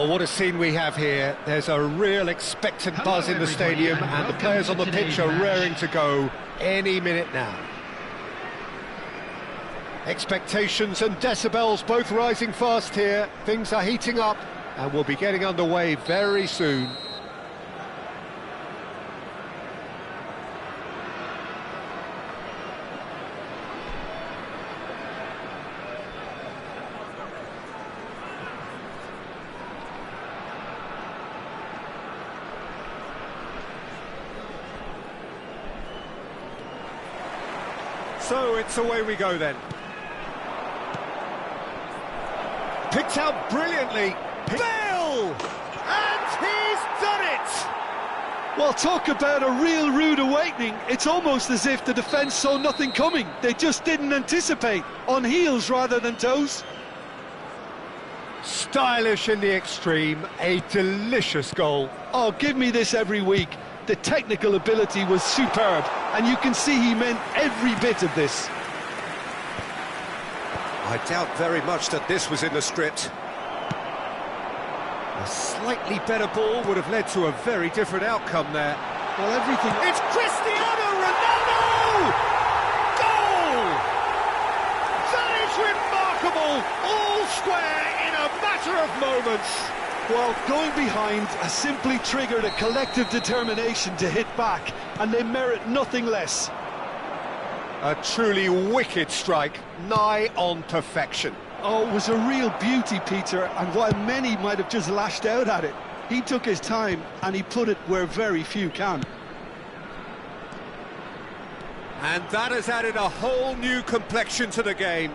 Well, what a scene we have here. There's a real expectant buzz in the stadium, and the players on the pitch are raring to go any minute now. Expectations and decibels both rising fast here. Things are heating up, and we'll be getting underway very soon. So it's away we go then. Picked out brilliantly. Bale! And he's done it! Well, talk about a real rude awakening. It's almost as if the defence saw nothing coming. They just didn't anticipate. On heels rather than toes. Stylish in the extreme. A delicious goal. Oh, give me this every week. The technical ability was superb, and you can see he meant every bit of this. I doubt very much that this was in the script. A slightly better ball would have led to a very different outcome there. Well, everything... It's Cristiano Ronaldo! Goal! That is remarkable! All square in a matter of moments. Well, going behind has simply triggered a collective determination to hit back, and they merit nothing less. A truly wicked strike, nigh on perfection. Oh, it was a real beauty, Peter, and while many might have just lashed out at it, he took his time and he put it where very few can. And that has added a whole new complexion to the game.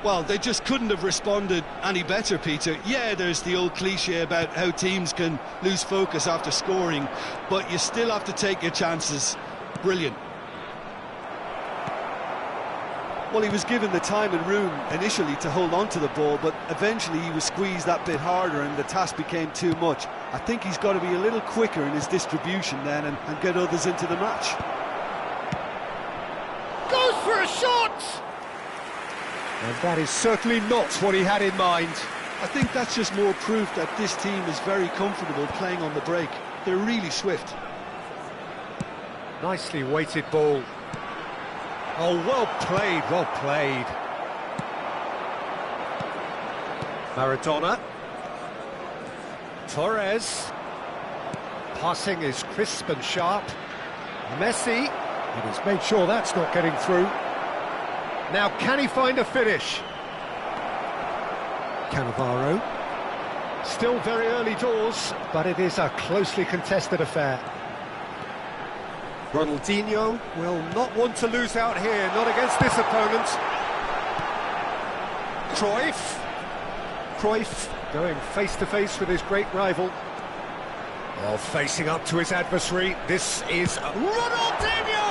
Well, they just couldn't have responded any better, Peter. Yeah, there's the old cliche about how teams can lose focus after scoring, but you still have to take your chances. Brilliant. Well, he was given the time and room initially to hold on to the ball, but eventually he was squeezed that bit harder and the task became too much. I think he's got to be a little quicker in his distribution then and get others into the match. Goes for a shot! And that is certainly not what he had in mind. I think that's just more proof that this team is very comfortable playing on the break. They're really swift. Nicely weighted ball. Oh, well played, well played. Maradona. Torres. Passing is crisp and sharp. Messi. And he's made sure that's not getting through. Now, can he find a finish? Cannavaro. Still very early doors, but it is a closely contested affair. Ronaldinho will not want to lose out here, not against this opponent. Cruyff going face-to-face with his great rival. Oh, facing up to his adversary, this is Ronaldinho!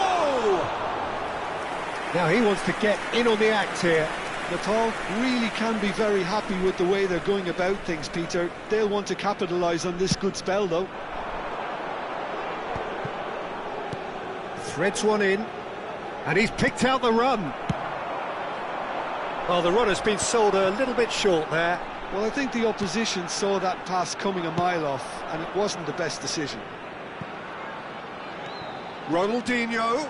Now he wants to get in on the act here. Natal really can be very happy with the way they're going about things, Peter. They'll want to capitalise on this good spell, though. Threads one in, and he's picked out the run. Well, the run has been sold a little bit short there. Well, I think the opposition saw that pass coming a mile off, and it wasn't the best decision. Ronaldinho.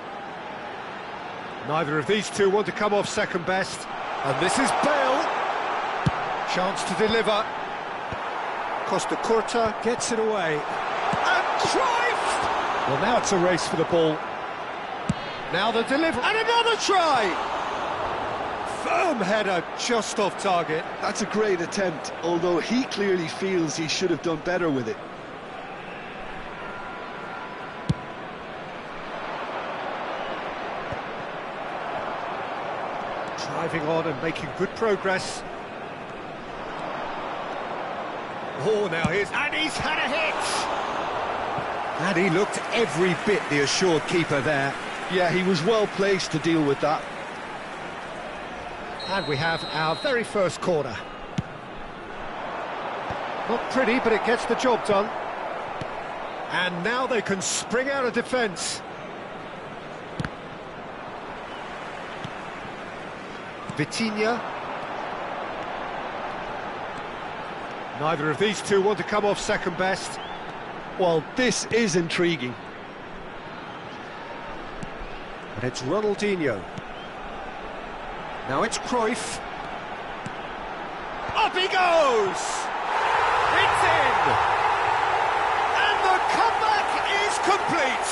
Neither of these two want to come off second best. And this is Bale. Chance to deliver. Costa Curta gets it away. And Cruyff! Well, now it's a race for the ball. Now the delivery. And another try! Firm header just off target. That's a great attempt, although he clearly feels he should have done better with it. Driving on and making good progress. Oh, now here's... And he's had a hit! And he looked every bit the assured keeper there. Yeah, he was well placed to deal with that. And we have our very first corner. Not pretty, but it gets the job done. And now they can spring out of defence. Vitinha. Neither of these two want to come off second best. Well, this is intriguing. And it's Ronaldinho. Now it's Cruyff. Up he goes! It's in! And the comeback is complete!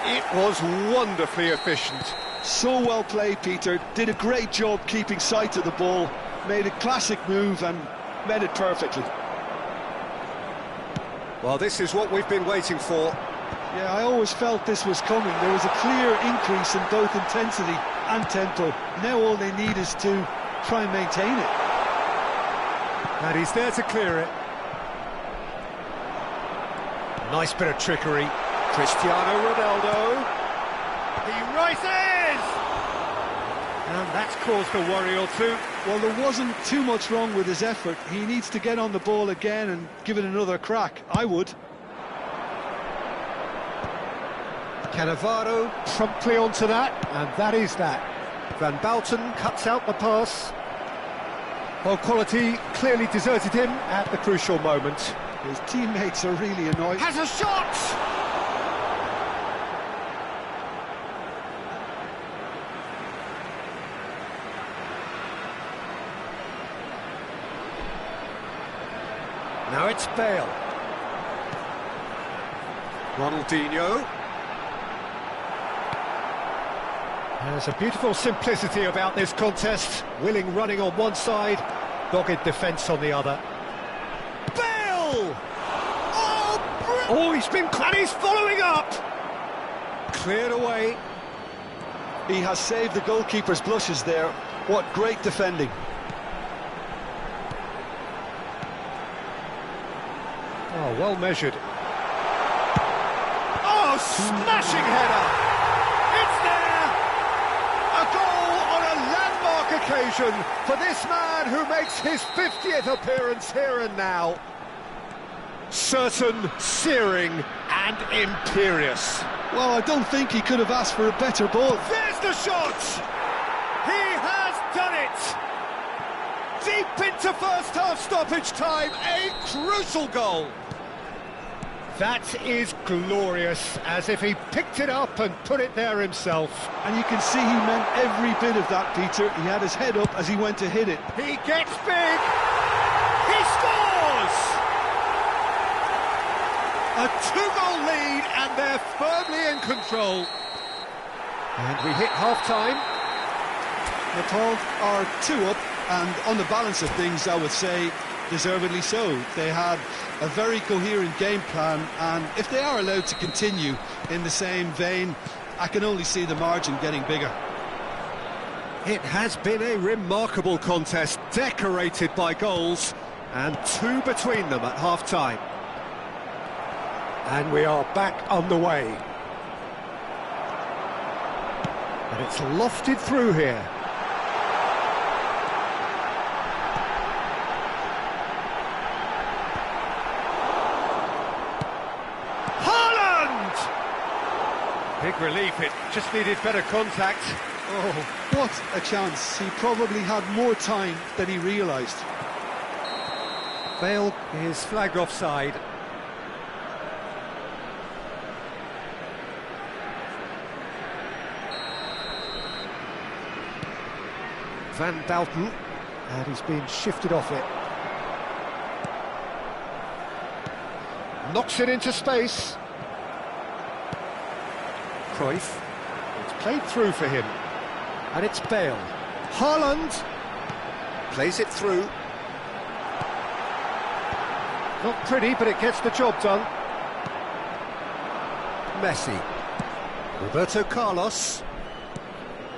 It was wonderfully efficient. So well played, Peter. Did a great job keeping sight of the ball. Made a classic move and made it perfectly. Well, this is what we've been waiting for. Yeah, I always felt this was coming. There was a clear increase in both intensity and tempo. Now all they need is to try and maintain it. And he's there to clear it. Nice bit of trickery. Cristiano Ronaldo. He rises! And that's caused a worry or two. Well, there wasn't too much wrong with his effort. He needs to get on the ball again and give it another crack. I would. Cannavaro promptly onto that, and that is that. Van Bouten cuts out the pass. Well, quality clearly deserted him at the crucial moment. His teammates are really annoyed. Has a shot! Now it's Bale. Ronaldinho. There's a beautiful simplicity about this contest. Willing running on one side, dogged defence on the other. Bale! Oh, he's been... And he's following up! Cleared away. He has saved the goalkeeper's blushes there. What great defending. Oh, well measured. Oh, smashing header! Occasion for this man who makes his 50th appearance here and now. Certain, searing and imperious. Well, I don't think he could have asked for a better ball. There's the shot! He has done it! Deep into first half stoppage time, a crucial goal. That is glorious, as if he picked it up and put it there himself. And you can see he meant every bit of that, Peter. He had his head up as he went to hit it. He gets big! He scores! A two-goal lead, and they're firmly in control. And we hit half-time. The Paul are 2 up, and on the balance of things, I would say, deservedly so. They had a very coherent game plan, and if they are allowed to continue in the same vein, I can only see the margin getting bigger. It has been a remarkable contest, decorated by goals, and 2 between them at half-time. And we are back on the way. And it's lofted through here. Big relief, it just needed better contact. Oh, what a chance. He probably had more time than he realised. Bale is flagged offside. Van Bouten, and he's been shifted off it. Knocks it into space. Cruyff, it's played through for him, and it's Bale. Haaland plays it through. Not pretty, but it gets the job done. Messi. Roberto Carlos.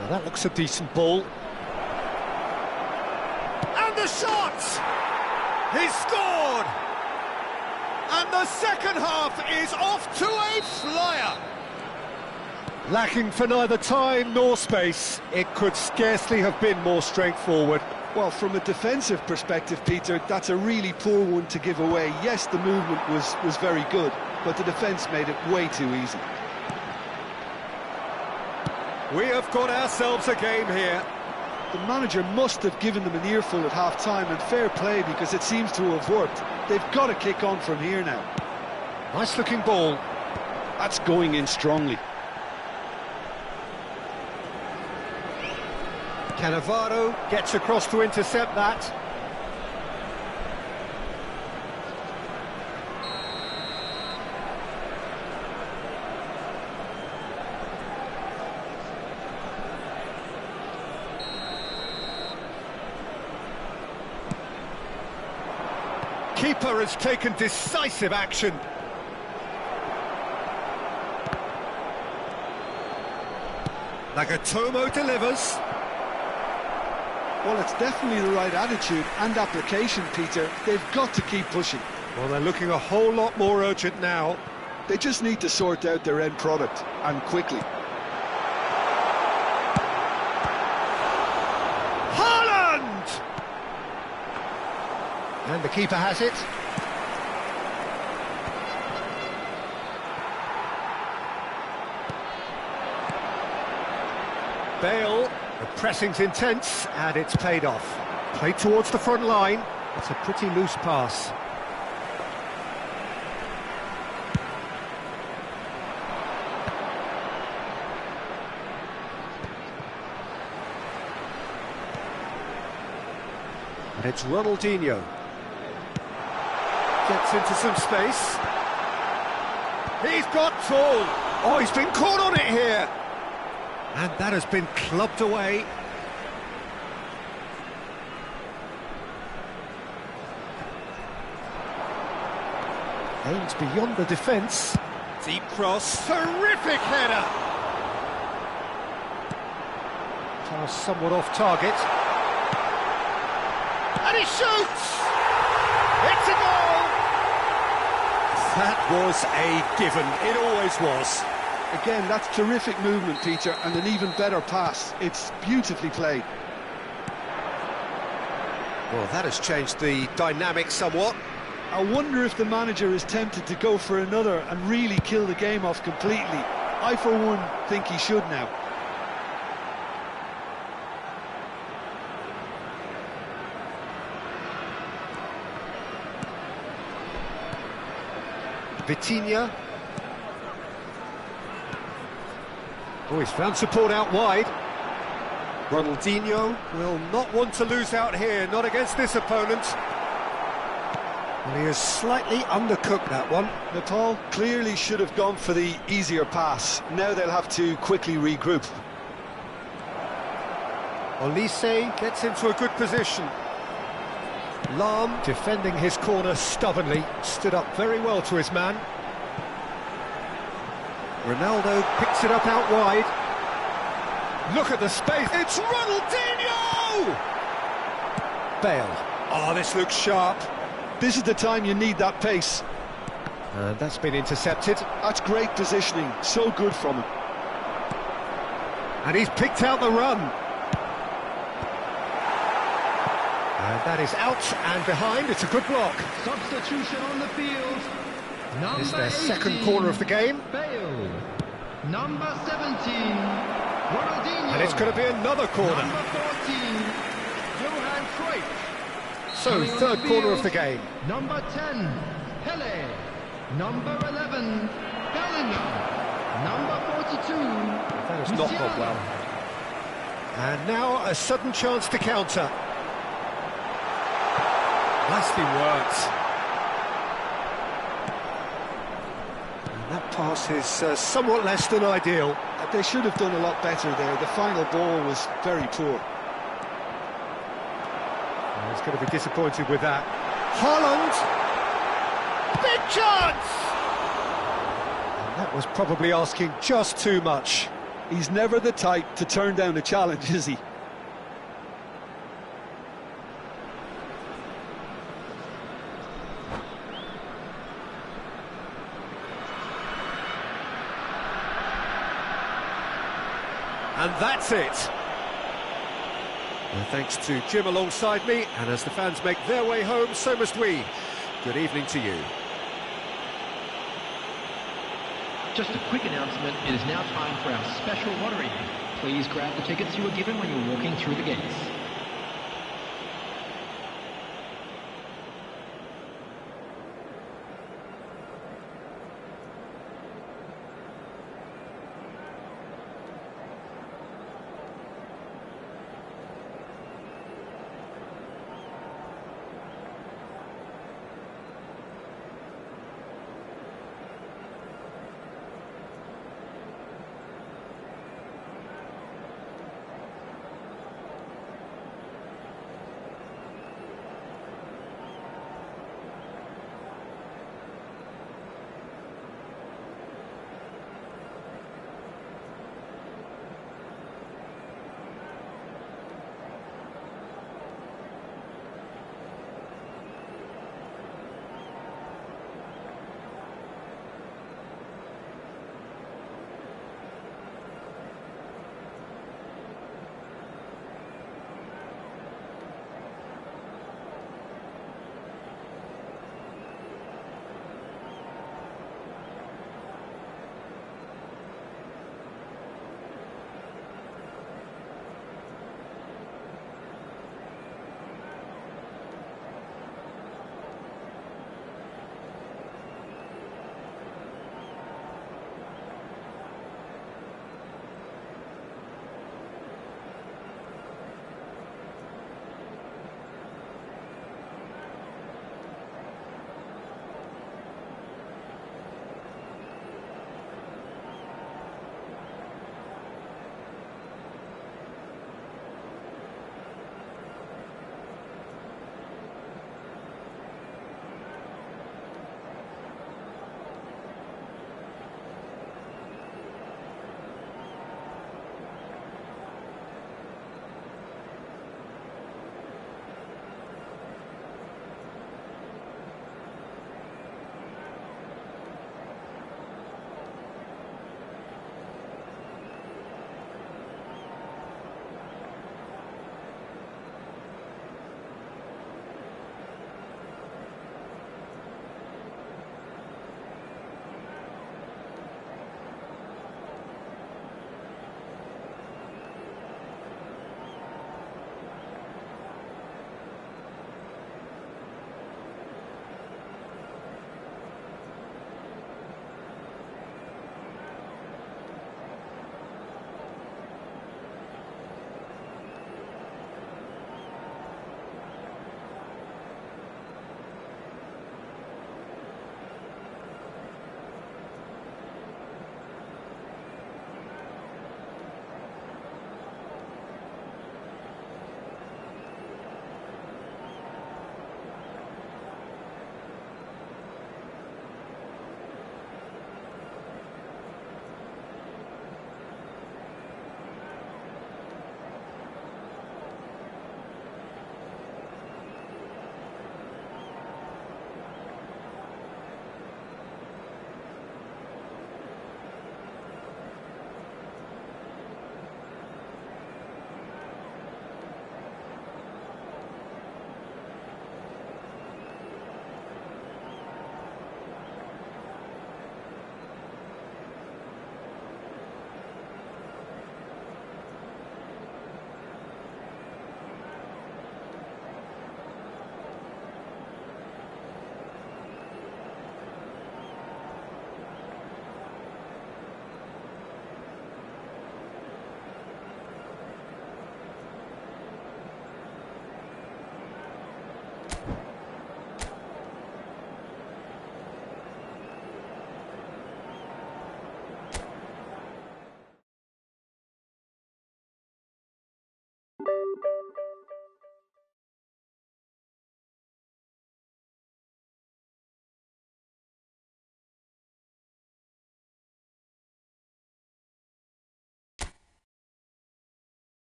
Now that looks a decent ball. And the shot! He's scored! And the second half is off to a flyer. Lacking for neither time nor space, it could scarcely have been more straightforward. Well, from a defensive perspective, Peter, that's a really poor one to give away. Yes, the movement was very good, but the defence made it way too easy. We have got ourselves a game here. The manager must have given them an earful at half-time, and fair play, because it seems to have worked. They've got to kick on from here now. Nice looking ball. That's going in strongly. Cannavaro gets across to intercept that. Keeper has taken decisive action. Nagatomo delivers. Well, it's definitely the right attitude and application, Peter. They've got to keep pushing. Well, they're looking a whole lot more urgent now. They just need to sort out their end product, and quickly. Haaland! And the keeper has it. Bale, the pressing's intense, and it's paid off. Played towards the front line. It's a pretty loose pass. And it's Ronaldinho. Gets into some space. He's got tall. Oh, he's been caught on it here. And that has been clubbed away. Aims beyond the defence. Deep cross. Terrific header. Pass somewhat off target. And he shoots! It's a goal! That was a given. It always was. Again, that's terrific movement, Peter, and an even better pass. It's beautifully played. Well, that has changed the dynamic somewhat. I wonder if the manager is tempted to go for another and really kill the game off completely. I, for one, think he should now. Vitinha. Oh, he's found support out wide. Ronaldinho will not want to lose out here, not against this opponent. Well, he has slightly undercooked that one. Nepal clearly should have gone for the easier pass. Now they'll have to quickly regroup. Olise gets into a good position. Lam, defending his corner stubbornly, stood up very well to his man. Ronaldo picks it up out wide. Look at the space, it's Ronaldinho! Bale. Oh, this looks sharp. This is the time you need that pace. And that's been intercepted. That's great positioning, so good from him. And he's picked out the run. And that is out and behind, it's a good block. Substitution on the field. It's their second corner of the game. Bale. Number 17, Ronaldinho. And it's going to be another corner. Number 14, Johan Cruyff. So, third corner of the game. Number 10, Pele. Number 11, Bellingham. Number 42, That has not gone well. And now a sudden chance to counter. Nicely worked. And that pass is somewhat less than ideal. They should have done a lot better there. The final ball was very poor. He's going to be disappointed with that. Haaland! Big chance! And that was probably asking just too much. He's never the type to turn down a challenge, is he? And that's it. And thanks to Jim alongside me, and as the fans make their way home, so must we. Good evening to you. Just a quick announcement, it is now time for our special lottery. Please grab the tickets you were given when you were walking through the gates.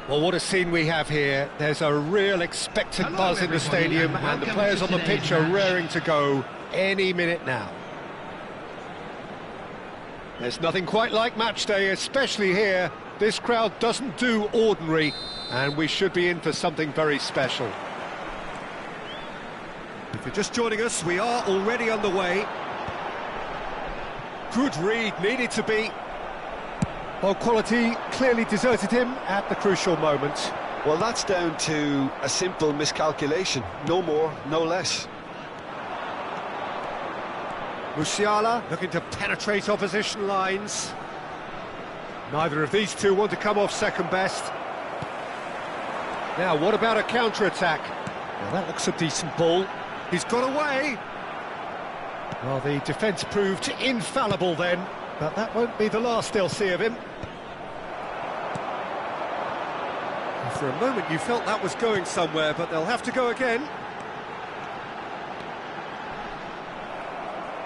Well, what a scene we have here. There's a real expectant buzz in the stadium, and the players on the pitch are raring to go any minute now. There's nothing quite like match day, especially here. This crowd doesn't do ordinary, and we should be in for something very special. If you're just joining us, we are already underway. Good read, needed to be. Well, quality clearly deserted him at the crucial moment. Well, that's down to a simple miscalculation. No more, no less. Musiala looking to penetrate opposition lines. Neither of these two want to come off second best. Now, what about a counter-attack? Now, that looks a decent ball. He's got away. Well, the defence proved infallible then, but that won't be the last they'll see of him. For a moment you felt that was going somewhere, but they'll have to go again.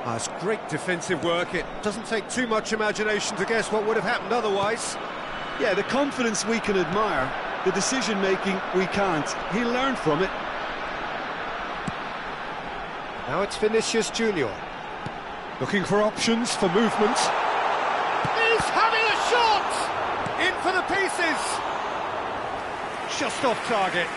That's great defensive work. It doesn't take too much imagination to guess what would have happened otherwise. Yeah, the confidence we can admire, the decision-making we can't. He'll learn from it. Now it's Vinicius Junior. Looking for options for movement. He's having a shot! In for the pieces! Just off target.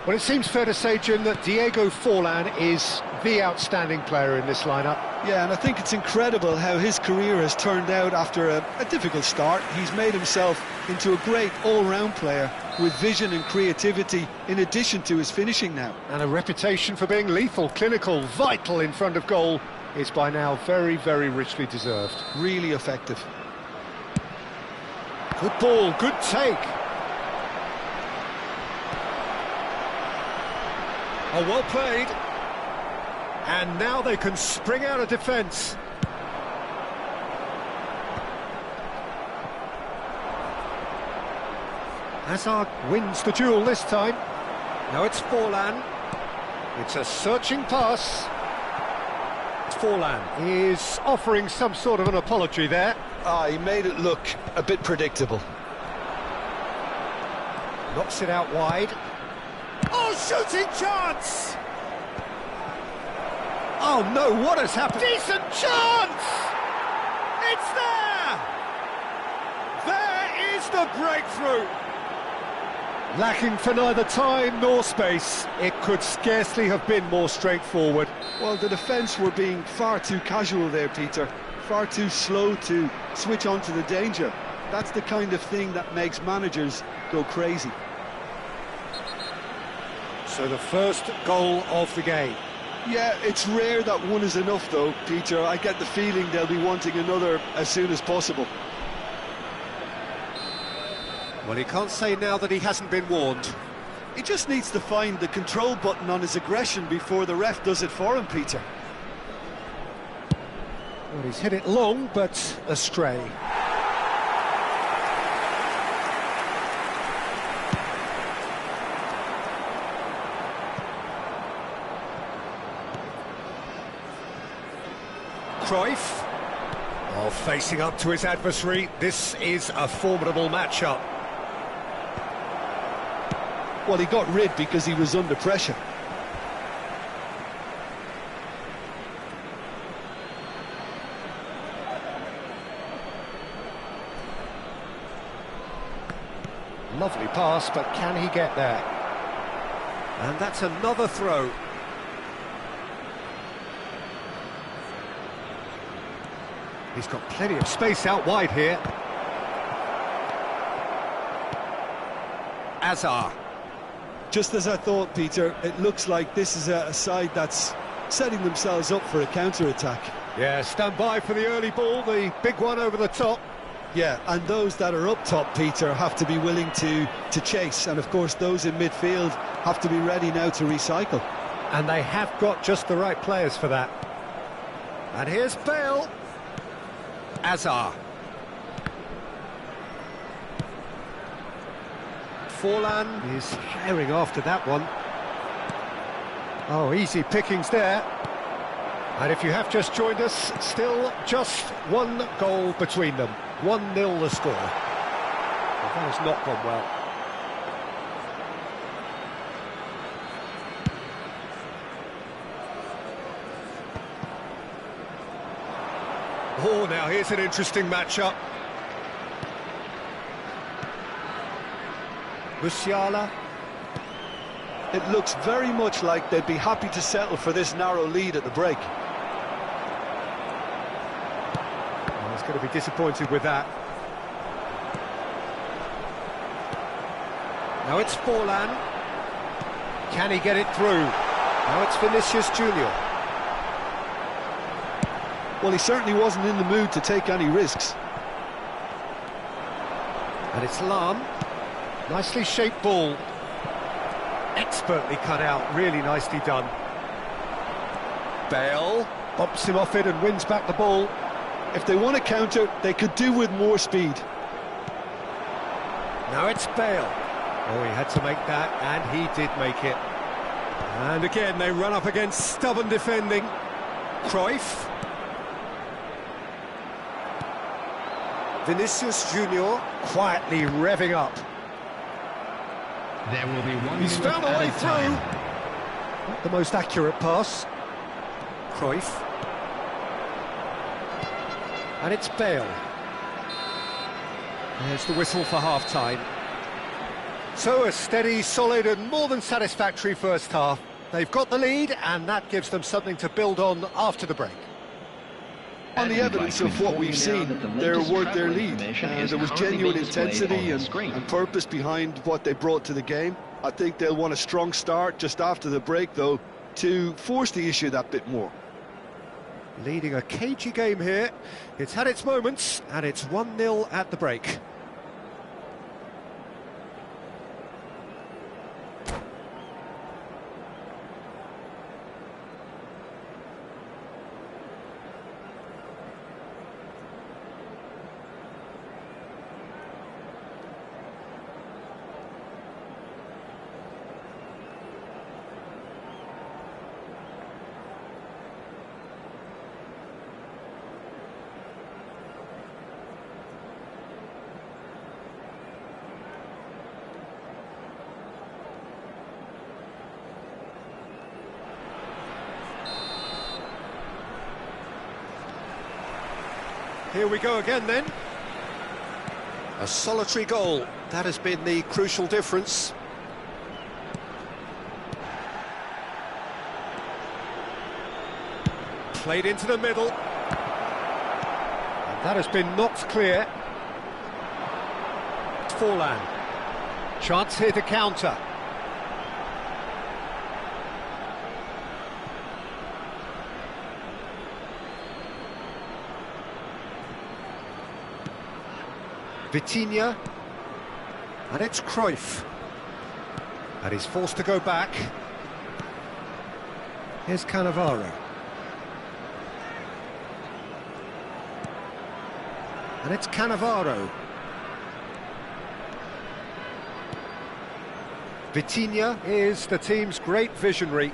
Well, it seems fair to say, Jim, that Diego Forlan is the outstanding player in this lineup. Yeah, and I think it's incredible how his career has turned out after a difficult start. He's made himself into a great all-round player with vision and creativity in addition to his finishing now. And a reputation for being lethal, clinical, vital in front of goal is by now very, very richly deserved. Really effective. Good ball, good take. Oh, well played. And now they can spring out of defence. Hazard wins the duel this time. Now it's Forlan. It's a searching pass. Forlan is offering some sort of an apology there. He made it look a bit predictable. Knocks it out wide. Oh, shooting chance! Oh no, what has happened? Decent chance! It's there! There is the breakthrough! Lacking for neither time nor space, it could scarcely have been more straightforward. Well, the defence were being far too casual there, Peter. Far too slow to switch on to the danger. That's the kind of thing that makes managers go crazy. So the first goal of the game. Yeah, it's rare that one is enough though, Peter. I get the feeling they'll be wanting another as soon as possible. Well, he can't say now that he hasn't been warned. He just needs to find the control button on his aggression before the ref does it for him, Peter. Well, he's hit it long, but astray. Cruyff. Oh, facing up to his adversary. This is a formidable matchup. Well, he got rid because he was under pressure. Lovely pass, but can he get there? And that's another throw. He's got plenty of space out wide here. Hazard. Just as I thought, Peter, it looks like this is a side that's setting themselves up for a counter-attack. Yeah, stand by for the early ball, the big one over the top. Yeah, and those that are up top, Peter, have to be willing to chase. And, of course, those in midfield have to be ready now to recycle. And they have got just the right players for that. And here's Bale. Hazard. Forlan is herring after that one. Oh, easy pickings there. And if you have just joined us, still just one goal between them. 1-0 the score. Well, that has not gone well. Oh, now here's an interesting matchup. Musiala. It looks very much like they'd be happy to settle for this narrow lead at the break. Oh, he's going to be disappointed with that. Now it's Forlan. Can he get it through? Now it's Vinicius Junior. Well, he certainly wasn't in the mood to take any risks. And it's Lam. Nicely shaped ball. Expertly cut out, really nicely done. Bale bumps him off it and wins back the ball. If they want to counter, they could do with more speed. Now it's Bale. Oh, he had to make that, and he did make it. And again, they run up against stubborn defending. Cruyff. Vinicius Junior quietly revving up. There will be one. He's found a way through. Not the most accurate pass. Cruyff. And it's Bale. There's the whistle for half-time. So a steady, solid and more than satisfactory first half. They've got the lead and that gives them something to build on after the break. On the evidence of what we've seen, they're worth their lead. There was genuine intensity and purpose behind what they brought to the game. I think they'll want a strong start just after the break, though, to force the issue that bit more. Leading a cagey game here. It's had its moments, and it's 1-0 at the break. Here we go again then. A solitary goal. That has been the crucial difference. Played into the middle. And that has been knocked clear. Forlan. Chance here to counter. Vitinha, and it's Cruyff, and he's forced to go back. Here's Cannavaro, and it's Cannavaro. Vitinha is the team's great visionary.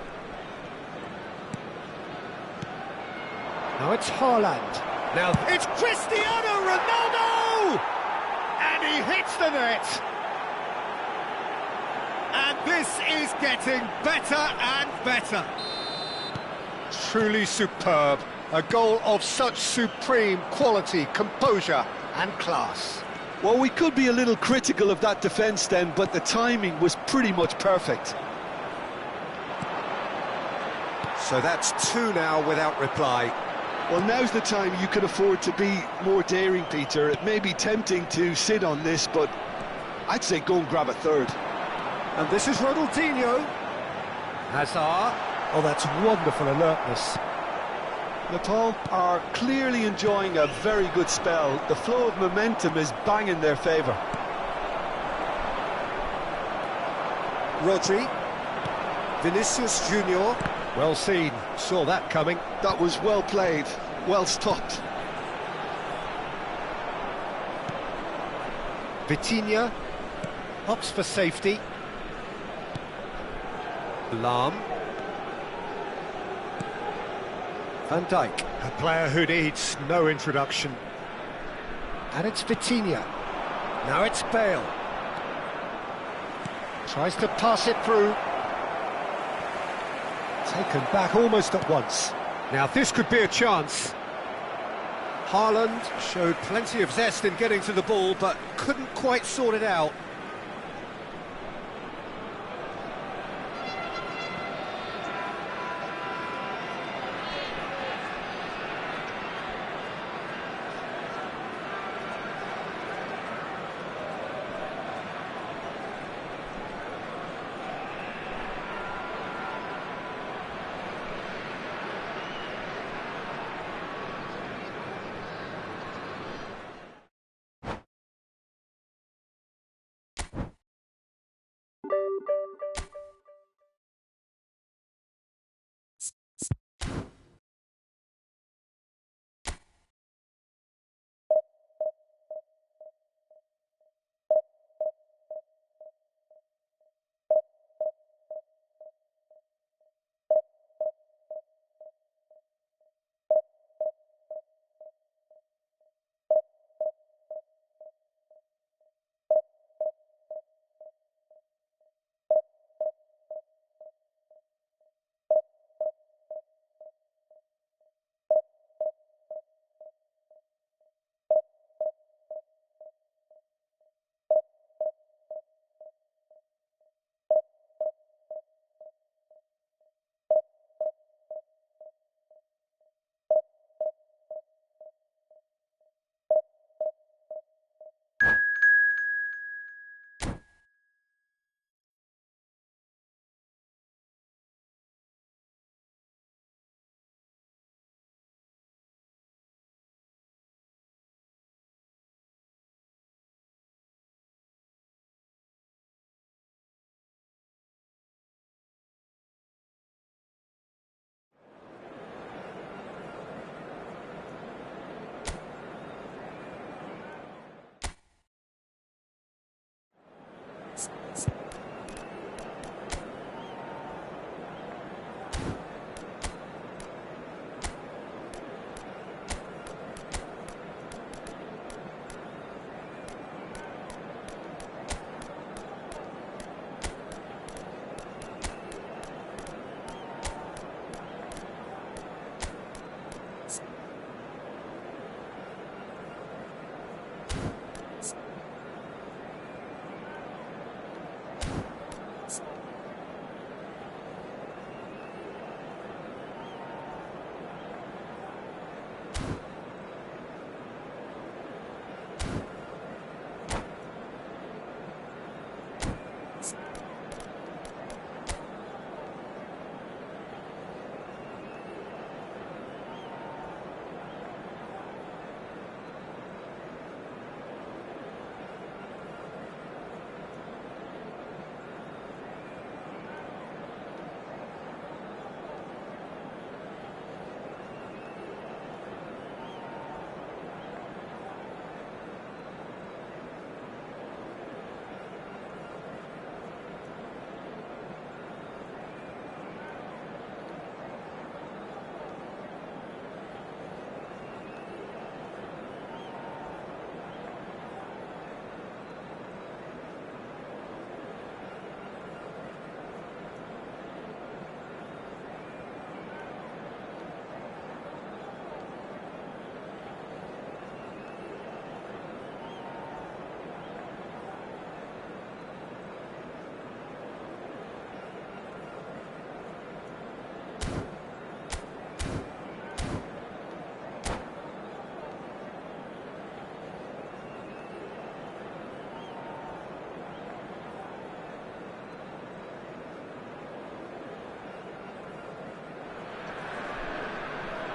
Now it's Haaland. Now it's Cristiano Ronaldo! And he hits the net. And this is getting better and better. Truly superb. A goal of such supreme quality, composure and class. Well, we could be a little critical of that defence then, but the timing was pretty much perfect. So that's two now without reply. Well, now's the time you can afford to be more daring, Peter. It may be tempting to sit on this, but I'd say go and grab a third. And this is Ronaldinho. Hazard. Oh, that's wonderful alertness. Nepal are clearly enjoying a very good spell. The flow of momentum is bang in their favour. Rodri. Vinicius Junior. Well seen, saw that coming. That was well played, well stopped. Vitinha. Opts for safety. Lahm. Van Dijk, a player who needs no introduction. And it's Vitinha. Now it's Bale. Tries to pass it through. Taken back almost at once. Now this could be a chance. Haaland showed plenty of zest in getting to the ball, but couldn't quite sort it out.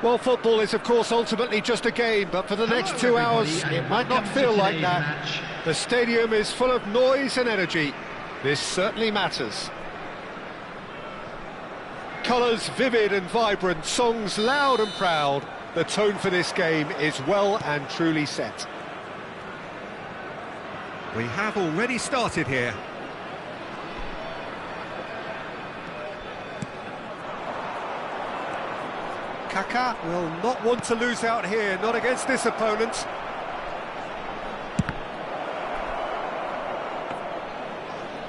Well, football is, of course, ultimately just a game, but for the next 2 hours, it might not feel like that. The stadium is full of noise and energy. This certainly matters. Colours vivid and vibrant, songs loud and proud. The tone for this game is well and truly set. We have already started here. Kaka will not want to lose out here, not against this opponent.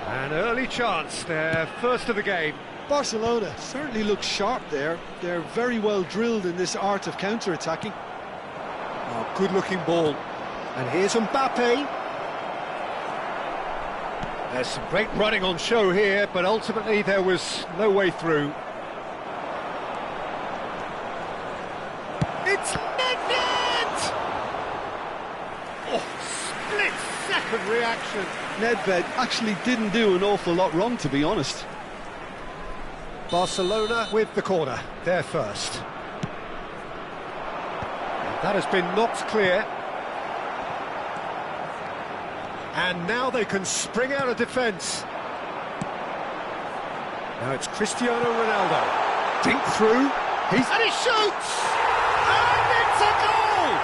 An early chance, their first of the game. Barcelona certainly looks sharp there. They're very well drilled in this art of counter-attacking. Oh, good-looking ball. And here's Mbappe. There's some great running on show here, but ultimately there was no way through. It's Nedved! Oh, split-second reaction. Nedved actually didn't do an awful lot wrong, to be honest. Barcelona with the corner, they're first. That has been knocked clear. And now they can spring out of defence. Now it's Cristiano Ronaldo. Dink through. And he shoots! And it's a goal!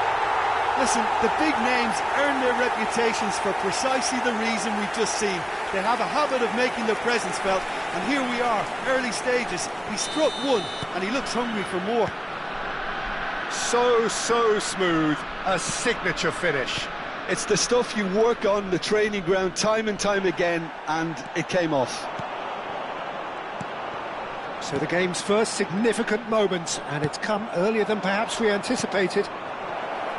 Listen, the big names earn their reputations for precisely the reason we've just seen. They have a habit of making their presence felt, and here we are, early stages. He struck one, and he looks hungry for more. So smooth, a signature finish. It's the stuff you work on the training ground time and time again, and it came off. So the game's first significant moment, and it's come earlier than perhaps we anticipated.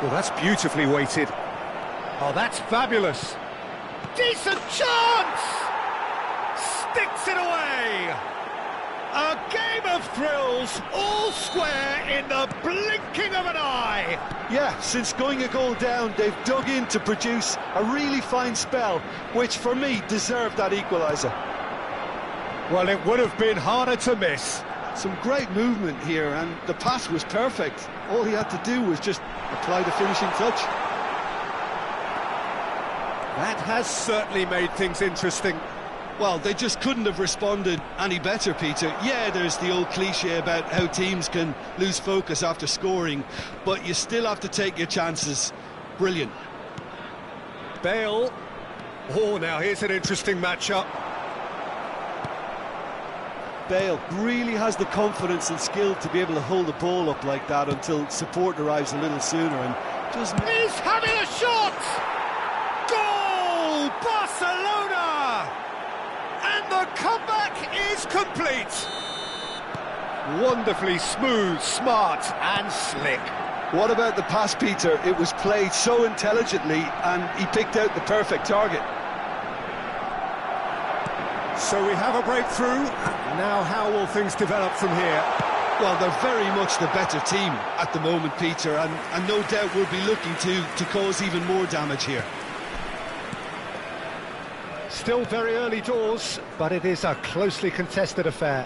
Well, that's beautifully weighted. Oh, that's fabulous. Decent chance! Sticks it away! A game of thrills, all square in the blinking of an eye! Yeah, since going a goal down, they've dug in to produce a really fine spell, which for me deserved that equaliser. Well, it would have been harder to miss. Some great movement here, and the pass was perfect. All he had to do was just apply the finishing touch. That has certainly made things interesting. Well, they just couldn't have responded any better, Peter. Yeah, there's the old cliche about how teams can lose focus after scoring, but you still have to take your chances. Brilliant. Bale. Oh, now here's an interesting matchup. Bale really has the confidence and skill to be able to hold the ball up like that until support arrives a little sooner, and doesn't... He's having a shot! Goal! Barcelona! And the comeback is complete. Wonderfully smooth, smart and slick. What about the pass, Peter? It was played so intelligently, and he picked out the perfect target. So we have a breakthrough. Now how will things develop from here? Well, they're very much the better team at the moment, Peter, and no doubt will be looking to cause even more damage here. Still very early doors, but it is a closely contested affair.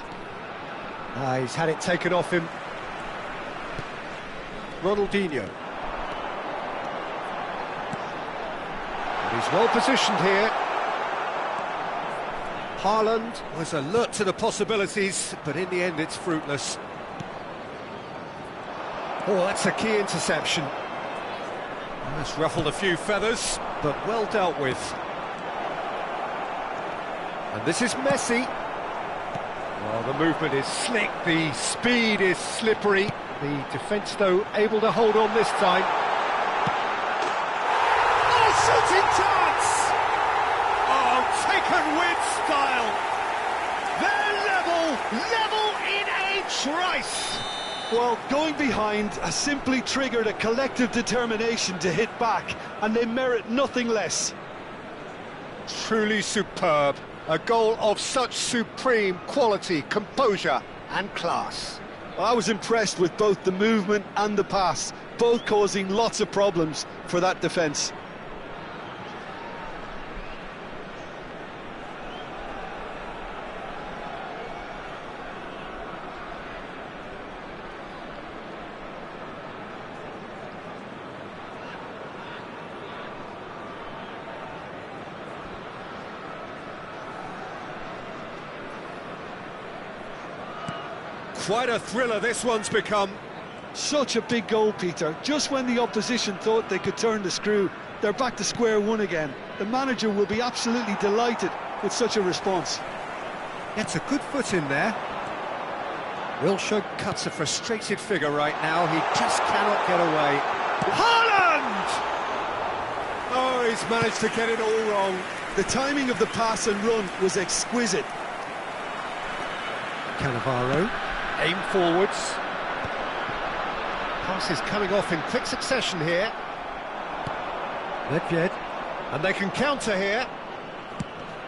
He's had it taken off him. Ronaldinho. And he's well positioned here. Haaland was alert to the possibilities, but in the end it's fruitless. Oh, that's a key interception. That's ruffled a few feathers, but well dealt with. And this is Messi. Well, the movement is slick, the speed is slippery. The defence, though, able to hold on this time. Oh, shooting chance! Oh, taken with style. They're level in a trice. Well, going behind has simply triggered a collective determination to hit back, and they merit nothing less. Truly superb. A goal of such supreme quality, composure and class. I was impressed with both the movement and the pass, both causing lots of problems for that defence. Quite a thriller this one's become. Such a big goal, Peter. Just when the opposition thought they could turn the screw, they're back to square one again. The manager will be absolutely delighted with such a response. Gets a good foot in there. Wilshere cuts a frustrated figure right now. He just cannot get away. Haaland! Oh, he's managed to get it all wrong. The timing of the pass and run was exquisite. Cannavaro, aim forwards. Pass is coming off in quick succession here. Nedved, and they can counter here.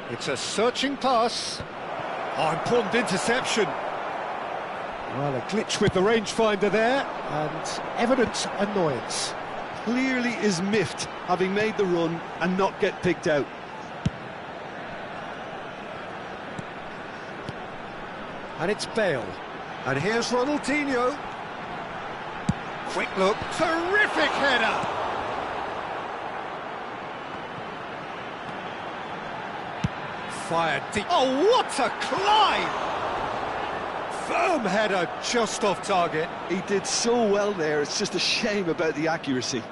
It's a searching pass. Oh, important interception. Well, a glitch with the rangefinder there, and evident annoyance. Clearly is miffed, having made the run and not get picked out. And it's Bale. And here's Ronaldinho. Quick look, terrific header! Fired deep. Oh, what a climb! Firm header, just off target. He did so well there, it's just a shame about the accuracy.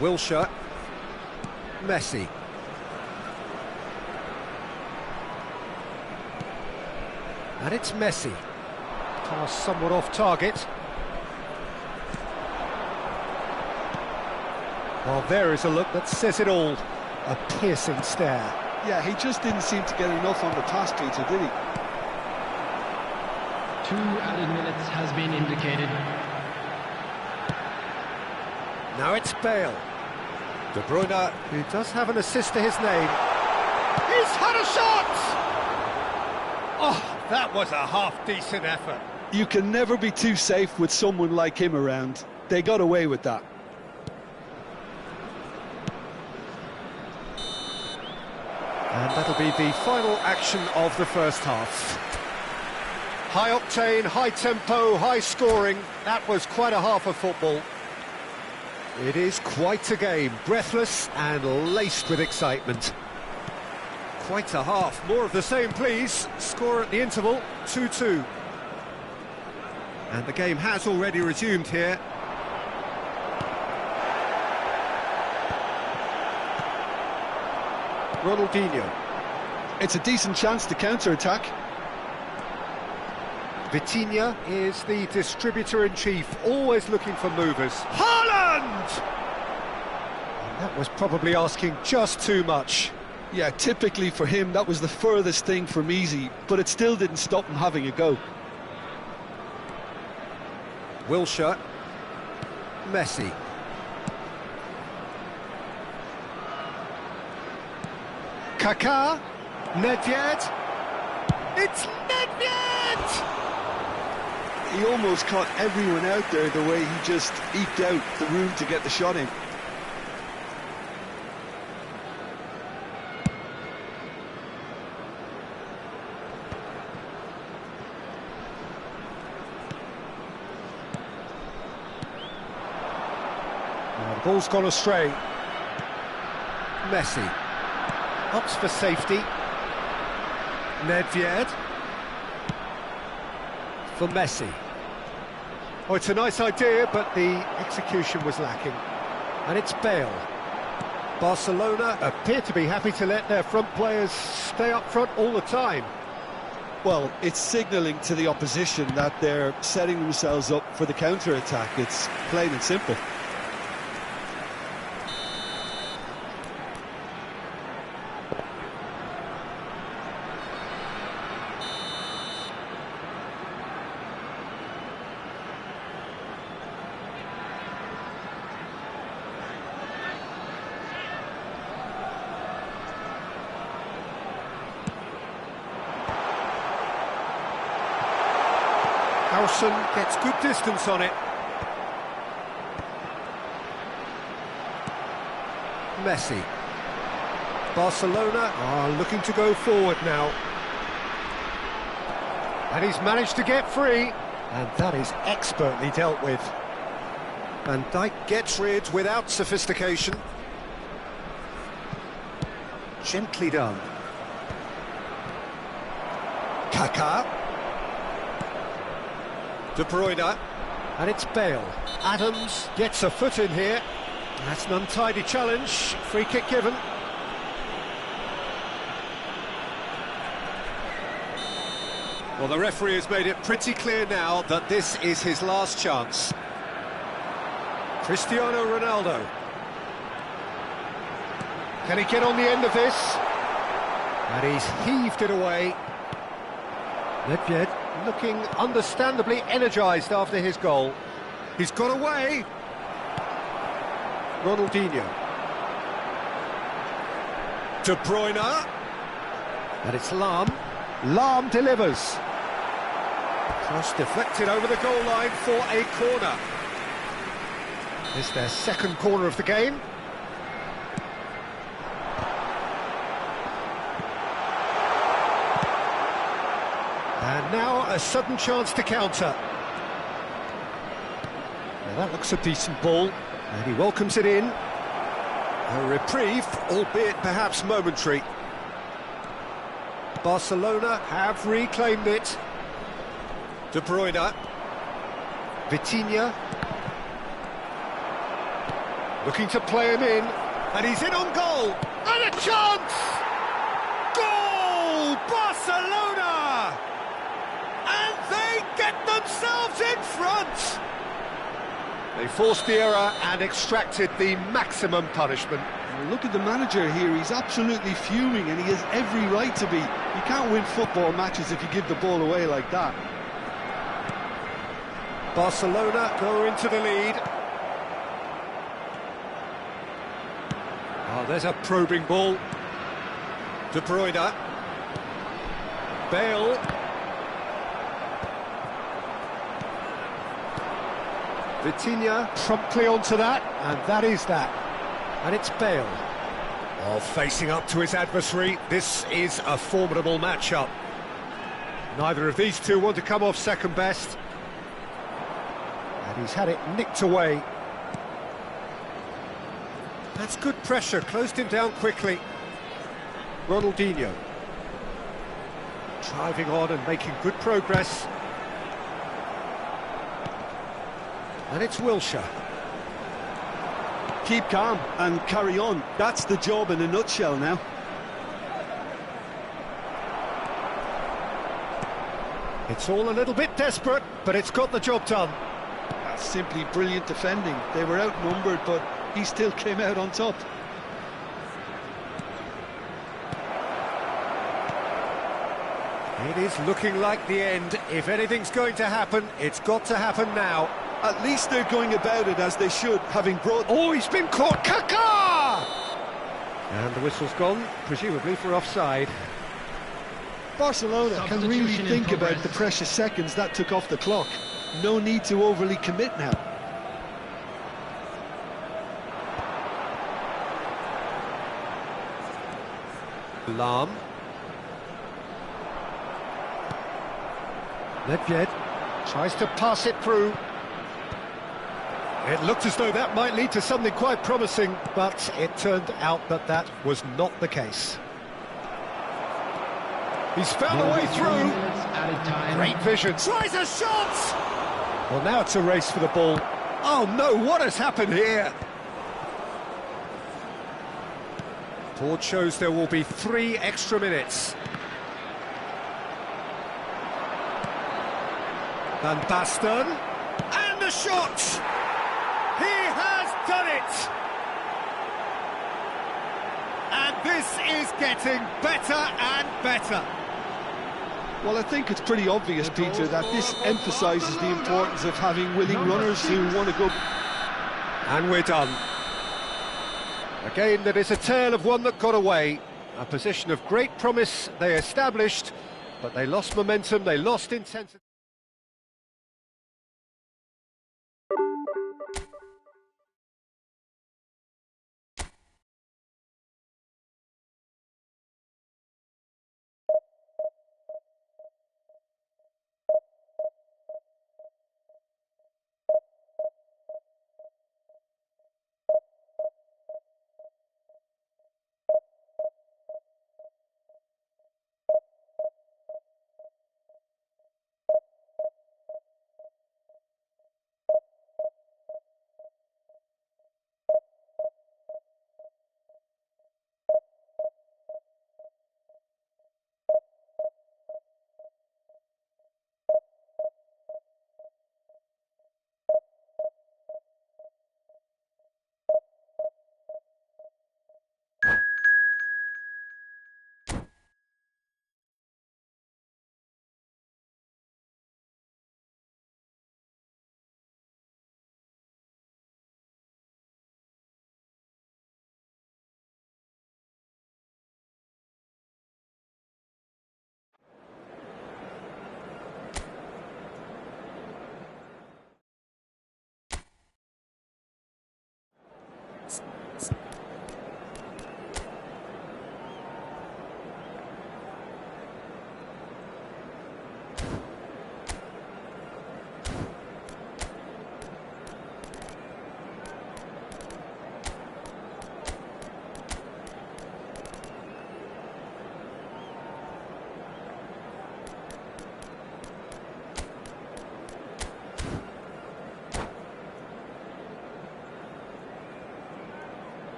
Wilshere. Messi. And it's Messi. Pass somewhat off target. Well, there is a look that says it all. A piercing stare. Yeah, he just didn't seem to get enough on the pass, Peter, did he? 2 added minutes has been indicated. Now it's Bale. De Bruyne, who does have an assist to his name. He's had a shot! Oh, that was a half-decent effort. You can never be too safe with someone like him around. They got away with that. And that'll be the final action of the first half. High octane, high tempo, high scoring. That was quite a half of football. It is quite a game, breathless and laced with excitement. Quite a half, more of the same please. Score at the interval, 2-2. And the game has already resumed here. Ronaldinho. It's a decent chance to counter-attack. Vitinha is the distributor-in-chief, always looking for movers. Haaland! And that was probably asking just too much. Yeah, typically for him, that was the furthest thing from easy, but it still didn't stop him having a go. Wilshere. Messi. Kaká. Nedved. It's Nedved! He almost caught everyone out there the way he just eked out the room to get the shot in. Now the ball's gone astray. Messi. Opts for safety. Nedved. For Messi. Oh, it's a nice idea, but the execution was lacking. And it's Bale. Barcelona appear to be happy to let their front players stay up front all the time. Well, it's signalling to the opposition that they're setting themselves up for the counter-attack. It's plain and simple. Howson gets good distance on it. Messi. Barcelona are looking to go forward now. And he's managed to get free. And that is expertly dealt with. Van Dijk gets rid without sophistication. Gently done. Kaká. De Bruyne. And it's Bale. Adams gets a foot in here. That's an untidy challenge. Free kick given. Well, the referee has made it pretty clear now that this is his last chance. Cristiano Ronaldo. Can he get on the end of this? And he's heaved it away. Nedved looking understandably energised after his goal. He's got away. Ronaldinho. De Bruyne. And it's Lahm. Lahm delivers. Cross deflected over the goal line for a corner. This is their second corner of the game. And now a sudden chance to counter. Now that looks a decent ball, and he welcomes it in. A reprieve, albeit perhaps momentary. Barcelona have reclaimed it. De Bruyne. Vitinha. Looking to play him in, and he's in on goal. And a chance! Goal! Barcelona! And they get themselves in front! They forced the error and extracted the maximum punishment. Look at the manager here, he's absolutely fuming and he has every right to be. You can't win football matches if you give the ball away like that. Barcelona go into the lead. Oh, there's a probing ball. De Bruyne. Bale. Vitinha promptly onto that, and that is that. And it's Bale. Oh, facing up to his adversary, this is a formidable matchup. Neither of these two want to come off second best. And he's had it nicked away. That's good pressure, closed him down quickly. Ronaldinho. Driving on and making good progress. And it's Wilshere. Keep calm and carry on. That's the job in a nutshell now. It's all a little bit desperate, but it's got the job done. That's simply brilliant defending. They were outnumbered, but he still came out on top. It is looking like the end. If anything's going to happen, it's got to happen now. At least they're going about it as they should, having brought... Oh, he's been caught! Kaká! And the whistle's gone, presumably for offside. Barcelona can really think about the precious seconds that took off the clock. No need to overly commit now. Lahm. Nedved tries to pass it through. It looked as though that might lead to something quite promising, but it turned out that that was not the case. He's found a way through. Great vision. Tries a shot! Well, now it's a race for the ball. Oh no, what has happened here? Board shows there will be 3 extra minutes. Van Basten, and the shot! He has done it! And this is getting better and better. Well, I think it's pretty obvious, Peter, that this emphasises the importance of having willing runners who want to go... And we're done. Again, that is a tale of one that got away. A position of great promise they established, but they lost momentum, they lost intensity.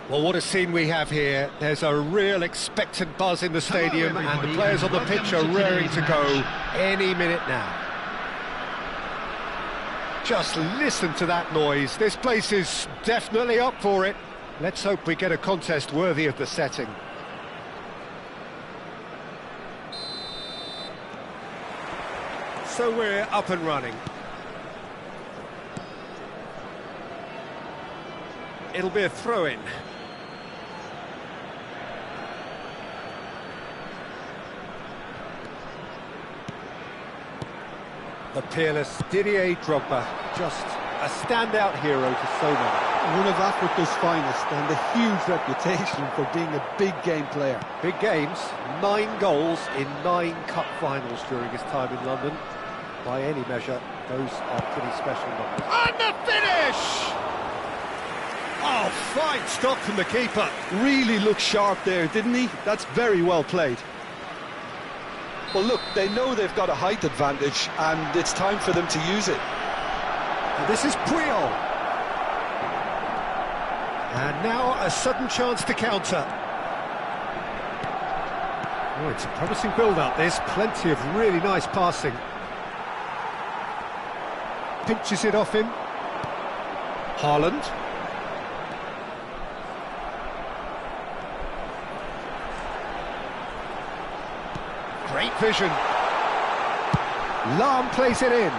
Well, what a scene we have here. There's a real expectant buzz in the stadium, and the players on the pitch are raring to go any minute now. Just listen to that noise. This place is definitely up for it. Let's hope we get a contest worthy of the setting. So we're up and running. It'll be a throw-in. The peerless Didier Drogba, just a standout hero to so many. One of Africa's finest, and a huge reputation for being a big game player. Big games, 9 goals in 9 cup finals during his time in London. By any measure, those are pretty special numbers. And the finish! Oh, fine stop from the keeper. Really looked sharp there, didn't he? That's very well played. Well, look, they know they've got a height advantage, and it's time for them to use it. And this is Puyol. And now a sudden chance to counter. Oh, it's a promising build-up. There's plenty of really nice passing. Pinches it off him. Haaland. Great vision. Lahm plays it in.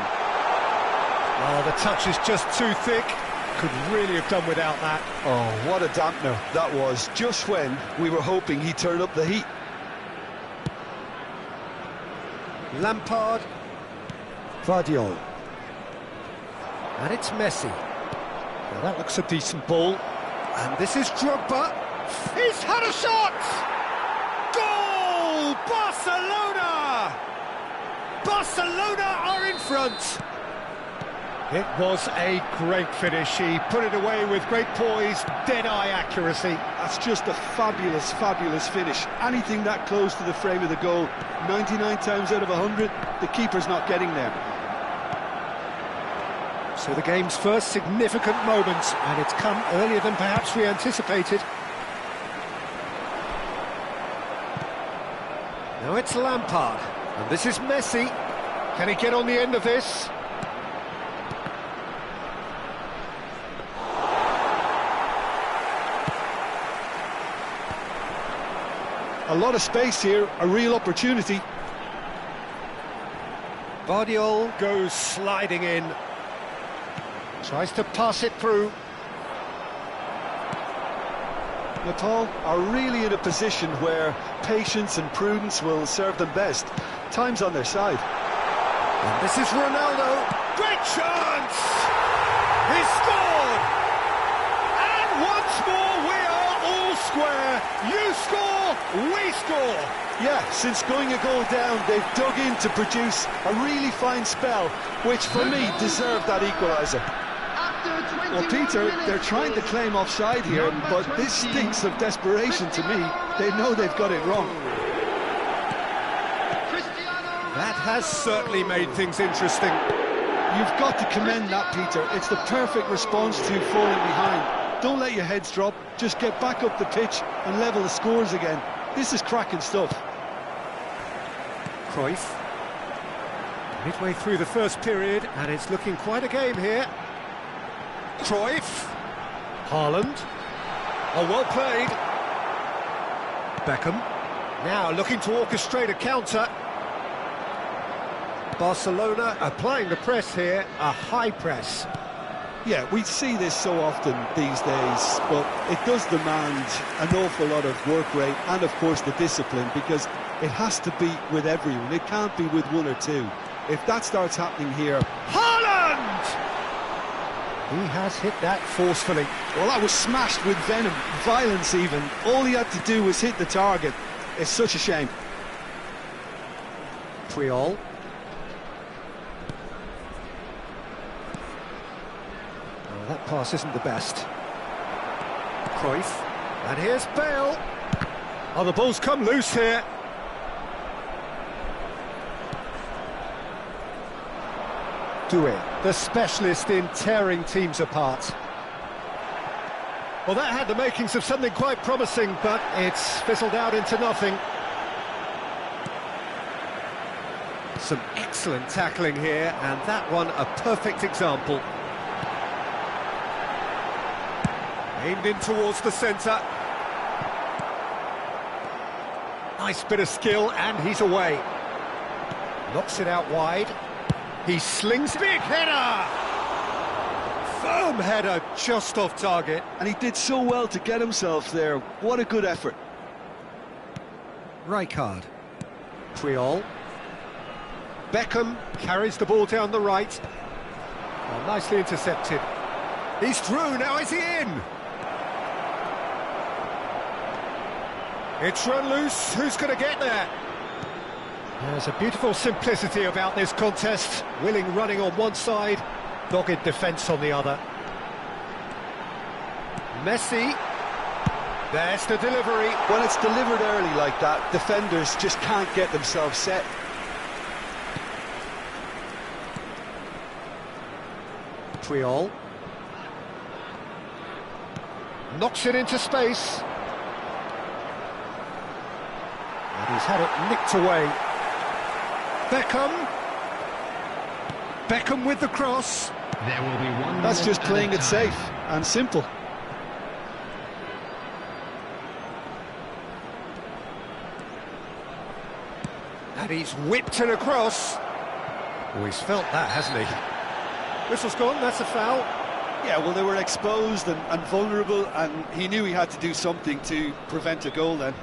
Oh, the touch is just too thick. Could really have done without that. Oh, what a dampener that was, just when we were hoping he'd turn up the heat. Lampard. Vardiol. And it's Messi. Now that looks a decent ball. And this is Drogba. He's had a shot! Goal! Barcelona! Barcelona are in front. It was a great finish. He put it away with great poise, dead-eye accuracy. That's just a fabulous, fabulous finish. Anything that close to the frame of the goal, 99 times out of 100, the keeper's not getting there. So the game's first significant moment, and it's come earlier than perhaps we anticipated. Now it's Lampard, and this is Messi. Can he get on the end of this? A lot of space here, a real opportunity. Vardiol goes sliding in. Tries to pass it through. Nepal are really in a position where patience and prudence will serve them best. Time's on their side. And this is Ronaldo. Great chance! He scored! And once more we are all square. You score, we score. Yeah, since going a goal down, they've dug in to produce a really fine spell, which for me deserved that equaliser. Well, Peter, they're trying to claim offside here, but this stinks of desperation to me. They know they've got it wrong. That has certainly made things interesting. You've got to commend that, Peter. It's the perfect response to falling behind. Don't let your heads drop. Just get back up the pitch and level the scores again. This is cracking stuff. Cruyff. Midway through the first period, and it's looking quite a game here. Cruyff. Haaland. Oh, well played. Beckham. Now looking to orchestrate a counter. Barcelona applying the press here, a high press. Yeah, we see this so often these days, but it does demand an awful lot of work rate and, of course, the discipline, because it has to be with everyone. It can't be with one or two. If that starts happening here... Haaland! He has hit that forcefully. Well, that was smashed with venom, violence even. All he had to do was hit the target. It's such a shame. Puyol. Oh, that pass isn't the best. Cruyff. And here's Bale. Oh, the ball's come loose here. Doué, the specialist in tearing teams apart. Well, that had the makings of something quite promising, but it's fizzled out into nothing. Some excellent tackling here, and that one a perfect example. Aimed in towards the centre. Nice bit of skill, and he's away. Knocks it out wide. He slings big header! Firm header, just off target. And he did so well to get himself there. What a good effort. Rijkaard. Triol. Beckham carries the ball down the right. Oh, nicely intercepted. He's through, now is he in? It's run loose, who's going to get there? There's a beautiful simplicity about this contest. Willing running on one side, dogged defence on the other. Messi. There's the delivery. When it's delivered early like that, defenders just can't get themselves set. Triol. Knocks it into space. And he's had it nicked away. Beckham. Beckham with the cross. There will be one. That's just playing it time. safe and simple. And he's whipped it across. Oh, he's felt that, hasn't he? Whistle's gone, that's a foul. Yeah, well, they were exposed and vulnerable, and he knew he had to do something to prevent a goal then.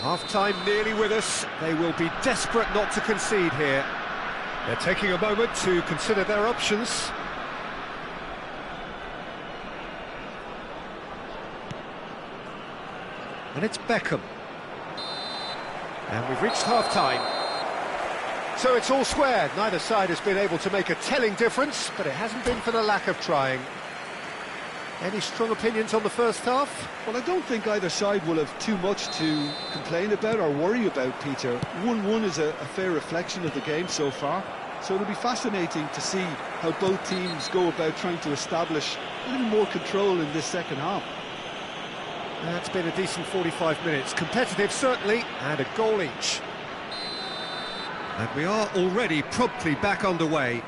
Half-time nearly with us. They will be desperate not to concede here. They're taking a moment to consider their options. And it's Beckham. And we've reached half-time. So it's all square. Neither side has been able to make a telling difference, but it hasn't been for the lack of trying. Any strong opinions on the first half? Well, I don't think either side will have too much to complain about or worry about, Peter. 1-1 is a fair reflection of the game so far, so it'll be fascinating to see how both teams go about trying to establish a little more control in this second half. That's been a decent 45 minutes. Competitive, certainly, and a goal each. And we are already promptly back underway.